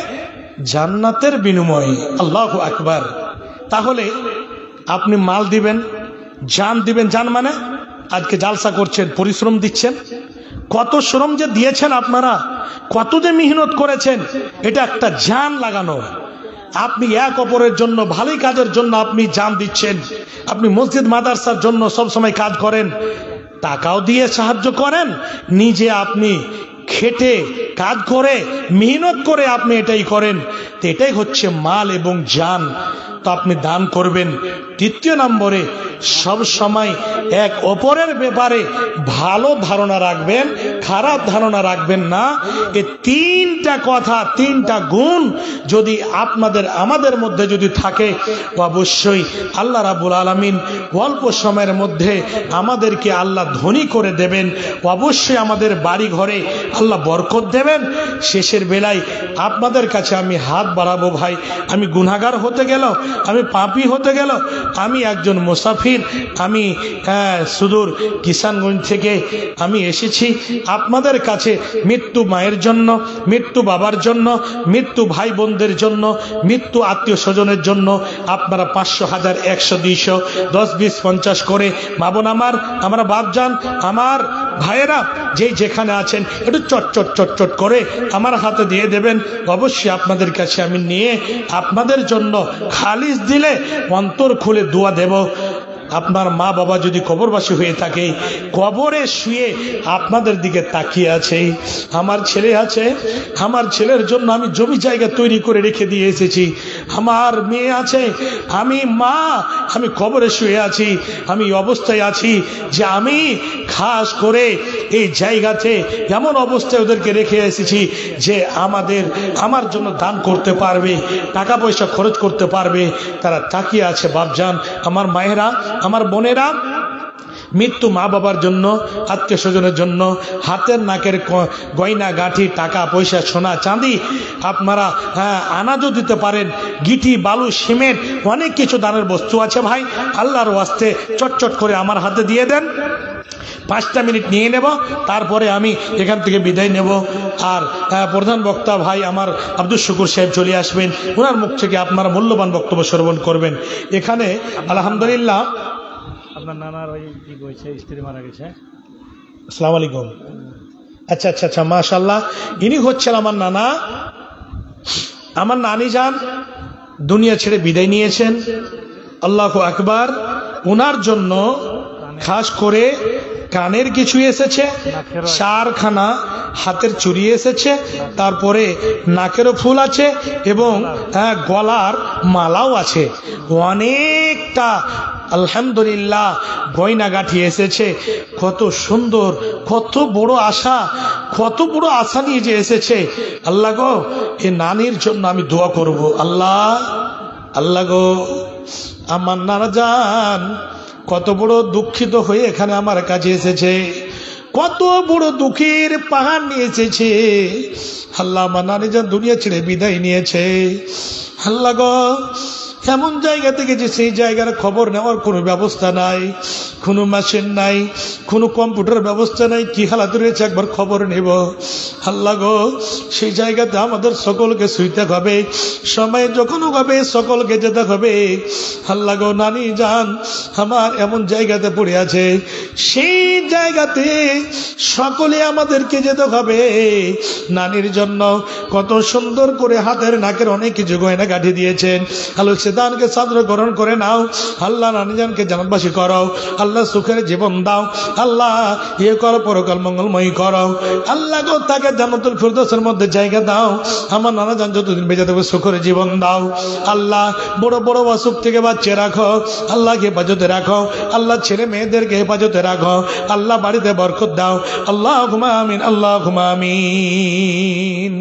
জান্নাতের বিনিময়ে। আল্লাহু আকবার। তাহলে আপনি মাল দিবেন, জান দিবেন। জান মানে আজকে জালসা করছেন, পরিশ্রম দিচ্ছেন, কত শ্রম যে দিয়েছেন আপনারা, কত যে মেহনত করেছেন, এটা একটা জান লাগানো। আপনি এক অপরের জন্য, ভালোই কাজের জন্য আপনি জান দিচ্ছেন। আপনি মসজিদ মাদ্রাসার জন্য সব সময় কাজ করেন, টাকাও দিয়ে সাহায্য করেন, নিজে আপনি খেটে কাজ করে মেহনত করে আপনি এটাই করেন। তো এটাই হচ্ছে মাল এবং জান। তো আপনি দান করবেন। তৃতীয় নম্বরে, সব সময় এক অপরের ব্যাপারে ভালো ধারণা রাখবেন, খারাপ ধারণা রাখবেন না। এই তিনটা কথা, তিনটা গুণ যদি আমাদের মধ্যে যদি থাকে, অবশ্যই আল্লাহ রাব্বুল আলামিন অল্প সময়ের মধ্যে আমাদেরকে আল্লাহ ধনী করে দেবেন। অবশ্যই আমাদের বাড়ি ঘরে আল্লাহ বরকত দেবেন। শেষের বেলায় আপনাদের কাছে আমি হাত বাড়াবো ভাই। আমি গুনাহগার হতে গেল, আমি পাপী হতে গেল, আমি একজন মুসাফির, আমি সুদূর কিষানগঞ্জ থেকে আমি এসেছি আপনাদের কাছে। মৃত্যু মায়ের জন্য, মৃত্যু বাবার জন্য, মৃত্যু ভাই বোনদের জন্য, মৃত্যু আত্মীয় স্বজনের জন্য আপনারা 500, 1000, 100, 200, 10, 20, 50 করে মাবন আমার বাপজান, আমার ভাইয়েরা যেখানে আছেন একটু চট করে আমার হাতে দিয়ে দেবেন। অবশ্যই আপনাদের কাছে আমি নিয়ে আপনাদের জন্য খালিস দিলে অন্তর খুলে দোয়া দেব। আপনার মা বাবা যদি কবরবাসী হয়ে থাকে, কবরে শুয়ে আপনাদের দিকে তাকিয়ে আছে। আমার ছেলে আছে, আমার ছেলের জন্য আমি জমি জায়গা তৈরি করে রেখে দিয়ে এসেছি। আমার মেয়ে আছে, আমি কবরে শুয়ে আছি। আমি অবস্থায় আছি যে আমি খাস করে এই জায়গাতে এমন অবস্থায় ওদেরকে রেখে এসেছি যে আমার জন্য দান করতে পারবে, টাকা পয়সা খরচ করতে পারবে। তারা তাকিয়ে আছে। বাপজান, আমার মায়েরা, আমার বোনেরা, মৃত্যু মা বাবার জন্য, আত্মীয় স্বজনের জন্য হাতের নাকের গয়না গাঠি, টাকা পয়সা, সোনা চাঁদি আপনারা আনাজও দিতে পারেন। গিটি, বালু, সিমেন্ট, অনেক কিছু দানের বস্তু আছে ভাই। আল্লাহর ওয়াস্তে চটচট করে আমার হাতে দিয়ে দেন। 5টা মিনিট নিয়ে নেব, তারপরে আমি এখান থেকে বিদায় নেব। আর প্রধান বক্তা ভাই আমার আব্দুল শুকুর সাহেব চলে আসবেন। ওনার মুখ থেকে আপনারা মূল্যবান বক্তব্য শ্রবণ করবেন। এখানে আলহামদুলিল্লাহ আপনার নানার কি বলছে, স্ত্রী মারা গেছে। আসসালামু আলাইকুম। আচ্ছা, মাশাআল্লাহ। ইনি হচ্ছেন আমার নানা। আমার নানি যান দুনিয়া ছেড়ে বিদায় নিয়েছেন। আল্লাহু আকবার। ওনার জন্য খাস করে কানের কিছু এসেছে, 4খানা হাতের চুড়ি এসেছে, তারপরে নাকেরও ফুল আছে এবং গলার মালাও আছে। অনেকটা আলহামদুলিল্লাহ গয়না গাঠি এসেছে। কত সুন্দর, কত বড় আশা নিয়ে যে এসেছে। আল্লাহ গো, এ নানির জন্য আমি দোয়া করব। আল্লাহ গো, আমার নানা জান কত বড় দুঃখিত হয়ে এখানে আমার কাছে এসেছে, কত বড় দুঃখের পাহাড় নিয়ে এসেছে। আল্লাহ, আমার নানি জান দুনিয়া ছেড়ে বিদায় নিয়েছে। আল্লাহ গো, এমন জায়গা থেকে যে সেই জায়গার খবর নেওয়ার কোনো ব্যবস্থা নাই, কোনো মেশিন নাই, কোনো কম্পিউটার ব্যবস্থা নাই। কি হালাত রয়েছে একবার খবর নেব। আল্লাহ গো, সেই জায়গাতে আমাদের সকলকে শুইতে হবে, সময় যখন হবে সকলকে যেতে হবে। আল্লাহ গো, নানি জান আমার এমন জায়গাতে পড়ে আছে, সেই জায়গাতে সকলে আমাদেরকে যেতে হবে। নানির জন্য কত সুন্দর করে হাতের নাকের অনেক কিছু গয়না গাঠি দিয়েছেন। আল্লাহ সেদানকে সাদর গ্রহণ করে নাও। আল্লাহ নানিজানকে জান্নাতবাসী করো। আল্লাহ সুখের জীবন দাও। আল্লাহ ইয়ে করো, পরকাল মঙ্গলময়ী করো। আল্লাহ গো, তাকে জান্নাতুল ফিরদৌসের মধ্যে জায়গা দাও। আমার নানা জান যতদিন বেঁচে থাকবে সুখের জীবন দাও। আল্লাহ বড় বড় অসুখ থেকে বাঁচিয়ে রাখো। আল্লাহকে হেফাজতে রাখো। আল্লাহ ছেলে মেয়েদেরকে হেফাজতে রাখো। আল্লাহ বাড়িতে বরকত দাও। আল্লাহুম্মা আমিন, আল্লাহুম্মা আমিন।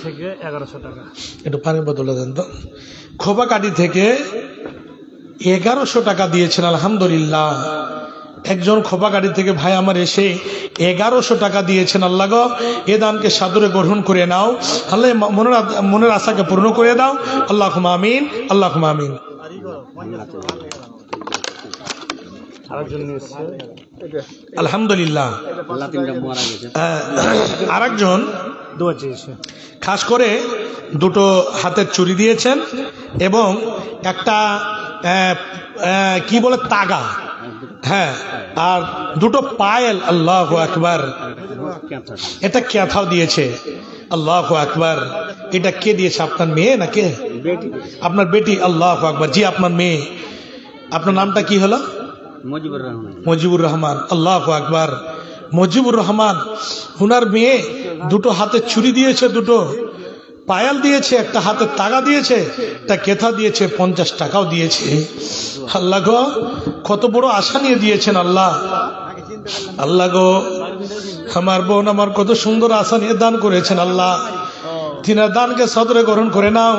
থেকে 1100 টাকা একটু পানির বোতলে দেন তো। খোপাকাটি থেকে 1100 টাকা দিয়েছেন। আলহামদুলিল্লাহ। একজন খোপাকাটি থেকে ভাই আমার এসে 1100 টাকা দিয়েছেন। আল্লাহ গো, এ দানকে সাদরে গ্রহণ করে নাও। আল্লাহ মনের আশাকে পূর্ণ করে দাও। আল্লাহুম্মা আমিন, আল্লাহুম্মা আমিন। আরেকজন নিয়ে এসছে আলহামদুলিল্লাহ। আরেকজন দোয়া চেয়েছে। খাস করে দুটো হাতের চুড়ি দিয়েছেন এবং একটা কি বলে তাগা, হ্যাঁ, আর দুটো পায়েল। আল্লাহু আকবার। এটা ক্যাথাও দিয়েছে। আল্লাহু আকবার। এটা কে দিয়েছে? আপনার মেয়ে না কে? আপনার বেটি। আল্লাহু আকবার। জি, আপনার মেয়ে। আপনার নামটা কি হলো? মুজিবুর রহমান। আল্লাহু আকবার। মুজিবুর রহমান, উনার মেয়ে দুটো হাতে চুড়ি দিয়েছে, দুটো পায়াল দিয়েছে, একটা হাতের তাগা দিয়েছে, একটা কেথা দিয়েছে, 50 টাকাও দিয়েছে। আল্লাহ গো, কত বড় আশা নিয়ে দিয়েছেন আল্লাহ। আল্লাহ গো, আমার বোন আমার কত সুন্দর আশা নিয়ে দান করেছেন আল্লাহ। তিনার দানকে সদরে গ্রহণ করে নাও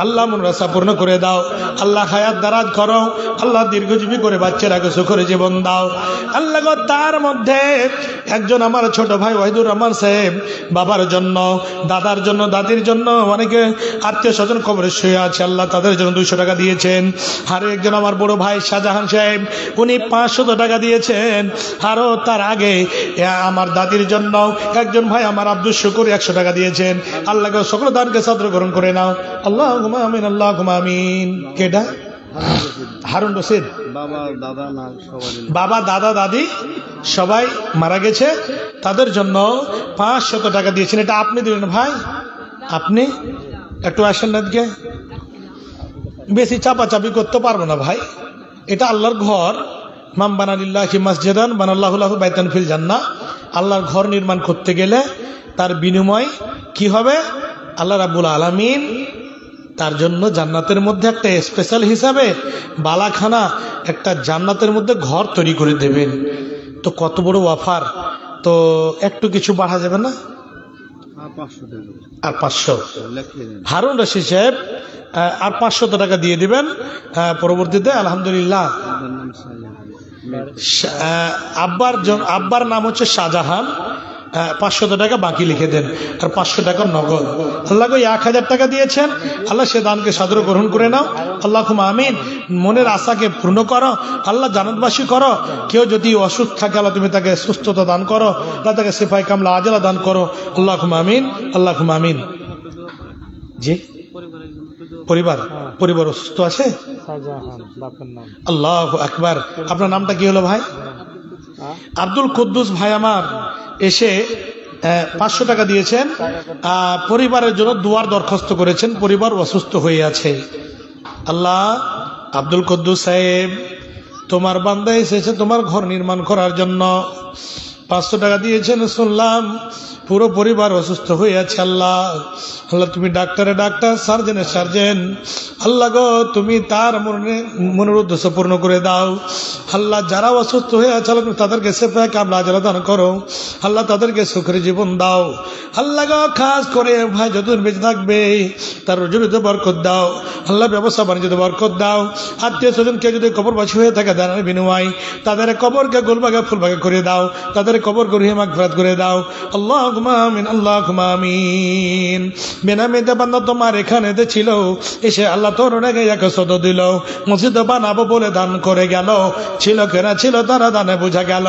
আল্লাহ, মন আশা পূর্ণ করে দাও আল্লাহ। হায়াত দারাজ করো আল্লাহ, দীর্ঘজীবী করে বাচ্চারাকে সুখরে জীবন দাও আল্লাহ গো। তার মধ্যে একজন আমার ছোট ভাই ওয়াহিদুর রহমান সাহেব, বাবার জন্য, দাদার জন্য, দাদির জন্য, অনেকে আত্মীয় স্বজন কবরে শুয়ে আছে আল্লাহ, তাদের জন্য 200 টাকা দিয়েছেন। আরো একজন আমার বড় ভাই শাহজাহান সাহেব, উনি 500 টাকা দিয়েছেন। আরো তার আগে আমার দাদির জন্য একজন ভাই আমার আব্দুল শুকুর 100 টাকা দিয়েছেন। আল্লাহ গো, সকল দানকে সদর গ্রহণ করে নাও আল্লাহুম্মা আমিন, আল্লাহুম্মা আমিন। কেডা? হারুন রশিদ। বাবা দাদা দাদি সবাই মারা গেছে, তাদের জন্য 500 টাকা দিয়েছেন। এটা আপনি দিলেন ভাই? আপনি একটু আসেন না দিকে, বেশি চাপাচাপি করতে পারবো না ভাই। এটা আল্লাহর ঘর। মান বানা লিল্লাহি মাসজিদান বানাল্লাহু লাহু বাইতান ফিল জান্নাহ। আল্লাহর ঘর নির্মাণ করতে গেলে তার বিনিময় কি হবে? আল্লাহ রাব্বুল আলামিন তার জন্য জান্নাতের মধ্যে একটা স্পেশাল হিসাবে বালাখানা, একটা জান্নাতের মধ্যে ঘর তৈরি করে দেবেন। তো কত বড় অফার! তো একটু কিছু বাড়া যাবে না? আর 500 হারুন রশিদ সাহেব আর 500 টাকা দিয়ে দিবেন পরবর্তীতে। আলহামদুলিল্লাহ। আব্বার নাম হচ্ছে শাহজাহান। 500 টাকা বাকি লিখে দেন, আর 500 টাকা নগদ। আল্লাহ গো, 1000 টাকা দিয়েছেন আল্লাহ, সে দানকে সাদর গ্রহণ করে নাও আল্লাহুম্মা আমিন। মনের আশাকে পূর্ণ করো আল্লাহ, জান্নাতবাসী করো। কেউ যদি অসুস্থ থাকে আল্লাহ, তুমি তাকে সুস্থতা দান করো আল্লাহ, তাকে সিফায়ে কামলা আজলা দান করো আল্লাহুম্মা আমিন, আল্লাহুম্মা আমিন। জি, পরিবার অসুস্থ আছে? আল্লাহু আকবার। আপনার নামটা কি হলো ভাই? আব্দুল কুদ্দুস ভাই আমার এসে 500 টাকা দিয়েছেন। পরিবারের জন্য দুয়ার দরখাস্ত করেছেন, পরিবার অসুস্থ হয়ে আছে। আল্লাহ, আব্দুল কুদ্দুস সাহেব, তোমার বান্দা এসেছে তোমার ঘর নির্মাণ করার জন্য। 500 টাকা দিয়েছেন, শুনলাম পুরো পরিবার অসুস্থ হয়ে আছে। আল্লাহ, তুমি ডাক্তারে ডাক্তার, সার্জেনে সার্জেন। আল্লাহ গো, তুমি তার মনের উদ্দেশ্য পূর্ণ করে দাও আল্লাহ। যারা অসুস্থ হয়ে আছে তুমি তাদেরকে সিফায়ে কামলা আজলা দান করো আল্লাহ, তাদেরকে সুখের জীবন দাও আল্লাহ গো। খাস করে ভাই যতদিন বেঁচে থাকবে তার রুজিতে বরকত দাও আল্লাহ, ব্যবসা বাণিজ্যতে বরকত দাও। আত্মীয় স্বজন কেউ যদি কবরবাসী হয়ে থাকে দানের বিনিময় তাদের কবরকে গোলবাগে ফুলবাগে করে দাও, তাদের কবরকে রুহে মাগফিরাত করে দাও আল্লাহুম্মা আমিন, আল্লাহুম্মা আমিন। বেনামীতে বান্দা তোমার এখানে ছিল, এসে আল্লাহ তোর একে সদর দিল, মসজিদ বানাবো বলে দান করে গেল। ছিল কেনা ছিল তারা দানে বোঝা গেল,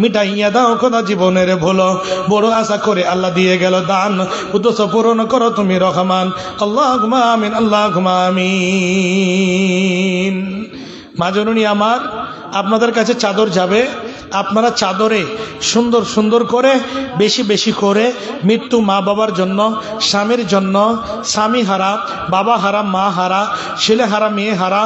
মিটাইয়া দাও খোদা জীবনের ভুলো। বড় আশা করে আল্লাহ দিয়ে গেল দান, উদ্দেশ্য পূরণ করো তুমি রহমান আল্লাহুম্মা আমিন, আল্লাহুম্মা আমিন। মা জননী আমার, আপনাদের কাছে চাদর যাবে, আপনারা চাদরে সুন্দর সুন্দর করে বেশি বেশি করে মৃত্যু মা বাবার জন্য, স্বামীর জন্য, স্বামী হারা, বাবা হারা, মা হারা, ছেলে হারা, মেয়ে হারা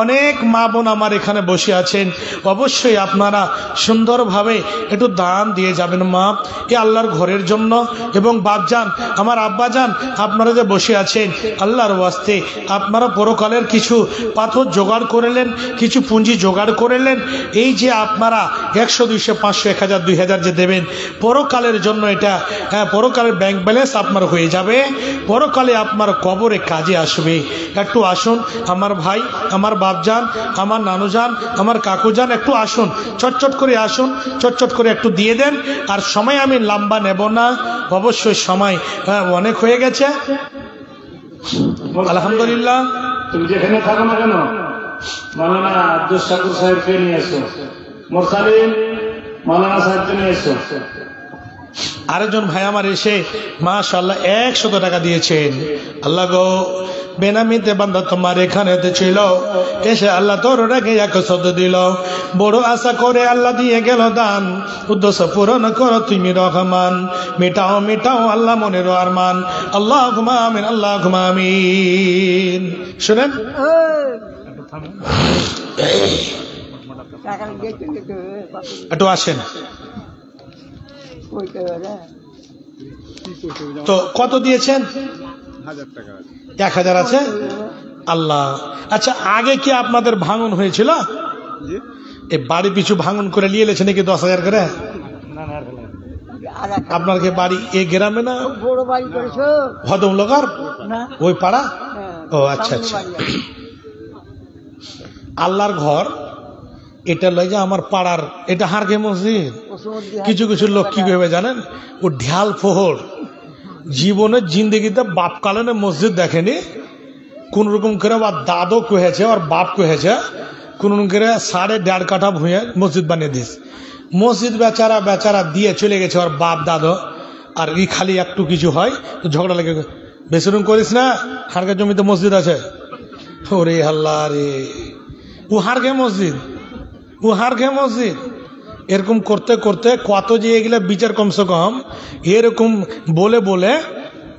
অনেক মা বোন আমার এখানে বসে আছেন। অবশ্যই আপনারা সুন্দরভাবে একটু দান দিয়ে যাবেন মা, এ আল্লাহর ঘরের জন্য। এবং বাপজান, আমার আব্বাজান, আপনারা যে বসে আছেন আল্লাহর ওয়াস্তে আপনারা পরকালের কিছু পাথর জোগাড় করলেন, কিছু পুঁজি জোগাড় করলেন। এই যে আপনারা 100, 200, 500, 1000, 2000 যে দেবেন পরকালের জন্য, এটা পরকালের ব্যাংক ব্যালেন্স আপনার হয়ে যাবে, পরকালে আপনার কবরে কাজে আসবে। একটু আসুন আমার ভাই, আমার বাপজান, আমার নানুজান, আমার কাকুজান, একটু আসুন, চটচট করে আসুন, চটচট করে একটু দিয়ে দেন। আর সময় আমি লম্বা নেব না, অবশ্যই সময় অনেক হয়ে গেছে। আলহামদুলিল্লাহ। তুমি যেখানে থাকো না কেন, মাওলানা আব্দুল শাকুর সাহেবকে নিয়ে এসো। মুরসালিন মাওলানা সাহেব জন্য এসো। আরেকজন ভাই আমার এসে মাশাআল্লাহ 100 টাকা দিয়েছেন। আল্লাহ গো, বেনামিতে বান্দা তোমার এখানে ছিল, এসে আল্লাহ তোর রেখে 100 দিল। বড় আশা করে আল্লাহ দিয়ে গেল দান, উদ্দেশ্য পূরণ করো তুমি রহমান। মিটাও মিটাও আল্লাহ মনের আরমান। আল্লাহুম্মা আমিন, আল্লাহুম্মা আমিন। শুনেন, একটু আসেন। তো কত দিয়েছেন? 1000 আছে। আল্লাহ, আচ্ছা আগে কি আপনাদের ভাঙন হয়েছিল? এই বাড়ি পিছু ভাঙন করে নিয়ে এলেছে নাকি 10,000 করে? আপনার কি বাড়ি এই গ্রামে না হদমলগার ওই পাড়া? ও আচ্ছা আচ্ছা। আল্লাহর ঘর এটা লয় যে আমার পাড়ার, এটা হারগে মসজিদ। কিছু কিছু লোক কি ভেবে জানেন, ও ঢাল ফোহর জীবনের জিন্দগিতে বাপ কালানে মসজিদ দেখেনি। কোন রকম করে আর দাদও কহেছে আর বাপ কহেছে, কোন রকম করে 1.5 কাঠা ভুঁয়ে মসজিদ বানিয়ে দিস। মসজিদ বেচারা বেচারা দিয়ে চলে গেছে আর বাপ দাদো, আর ই খালি একটু কিছু হয় তো ঝগড়া লেগে, বেশি রকম করিস না, হারগে জমিতে মসজিদ আছে। ওরে আল্লাহ রে, ও হারগে মসজিদ, ও হারগে মসজিদ। এরকম করতে করতে কত যে এগুলা বিচার, কমসে কম এরকম বলে বলে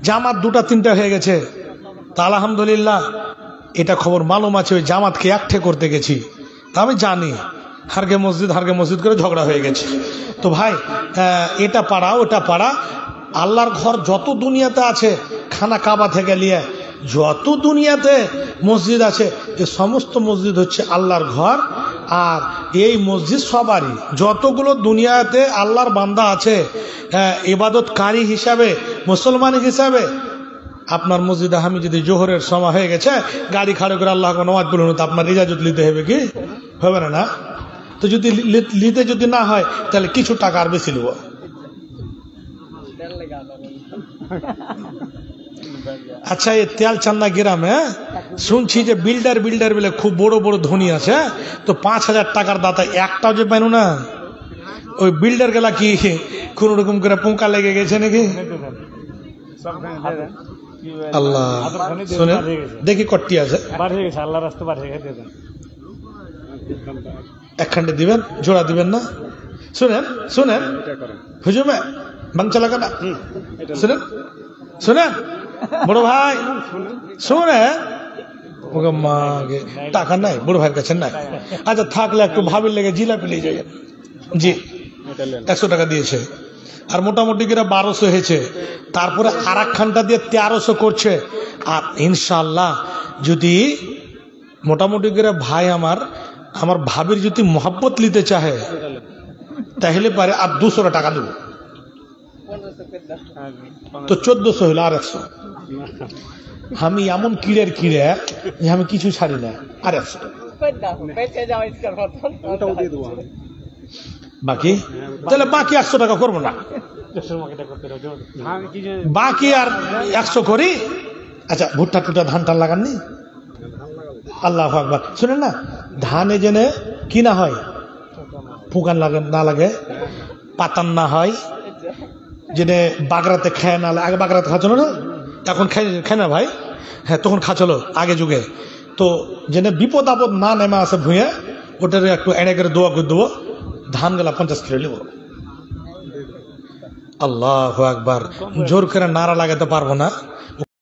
জামাত 2-3টা হয়ে গেছে। তা আলহামদুলিল্লাহ এটা খবর মালুম আছে, ওই জামাতকে একঠে করতে গেছি, তা আমি জানি হারগে মসজিদ করে ঝগড়া হয়ে গেছে। তো ভাই এটা পাড়া ওটা পাড়া, আল্লাহর ঘর যত দুনিয়াতে আছে, খানা কাবা থেকে নিয়ে যত দুনিয়াতে মসজিদ আছে, এই সমস্ত মসজিদ হচ্ছে আল্লাহর ঘর। আর এই মসজিদ সবারই, যতগুলো দুনিয়াতে আল্লাহর বান্দা আছে ইবাদতকারী হিসাবে, মুসলমান হিসাবে। আপনার মসজিদে আমি যদি জোহরের সময় হয়ে গেছে, গাড়ি খাড়ো করে আল্লাহ নামাজ পড়ুন, তো আপনার ইজাজত নিতে হবে কি হবে না? না তো যদি নিতে যদি না হয় তাহলে কিছু টাকা আর বেশি নেব। আচ্ছা, এই তেলচান্না গ্রামে শুনছি যে বিল্ডার বলে খুব বড় বড় ধনী আছে, তো 5,000 টাকার দাতা একটাও যে পাইন না। ওই বিল্ডার গেলা কি কোন রকম করে পোকা লেগে গেছে নাকি? আল্লাহ, শুনে দেখি কট্টি আছে, একখানটা দিবেন, জোড়া দিবেন না? শুনেন হুজুমে বাংচা লাগা না, শুনেন বড় ভাই, শুনে ওকে মাগে টাকা নাই বড় ভাইয়ের কাছে নাই। আচ্ছা থাকলে একটু ভাবির লেগে জিলাপি নিয়ে যাবেন। জি 100 টাকা দিয়েছে, আর মোটামুটি করে 1200 হয়েছে। তারপরে আর একখানটা দিয়ে 1300 করছে। আর ইনশাআল্লাহ যদি মোটামুটি করে ভাই আমার ভাবির যদি মোহাব্বত নিতে চাহে তাহলে পারে আর 200 টাকা দেবো, তো 1400 হইল আর 100। আমি এমন কিড়ের যে আমি কিছু ছাড়ি না, আর 100 বাকি, তাহলে বাকি 100 টাকা করবো না, বাকি আর 100 করি। আচ্ছা ভুট্টা টুটা ধান টান লাগাননি? আল্লাহু আকবার। শুনেন না, ধানে জেনে কি না হয়, পোকান লাগে না লাগে, পাতান না হয়, জেনে বাগরাতে খায় না, আগে বাগরাতে খাচ্ছিল না, এখন খায় না ভাই। হ্যাঁ তখন খাচ্ছিল আগে যুগে। তো জেনে বিপদ আপদ না নেমে আসে ভুঁয়ে, ওটার একটু এনে করে দোয়া করে দেবো, ধান গেলা 50 কিলো নেব। আল্লাহু আকবার। জোর করে নারা লাগাতে পারবো না।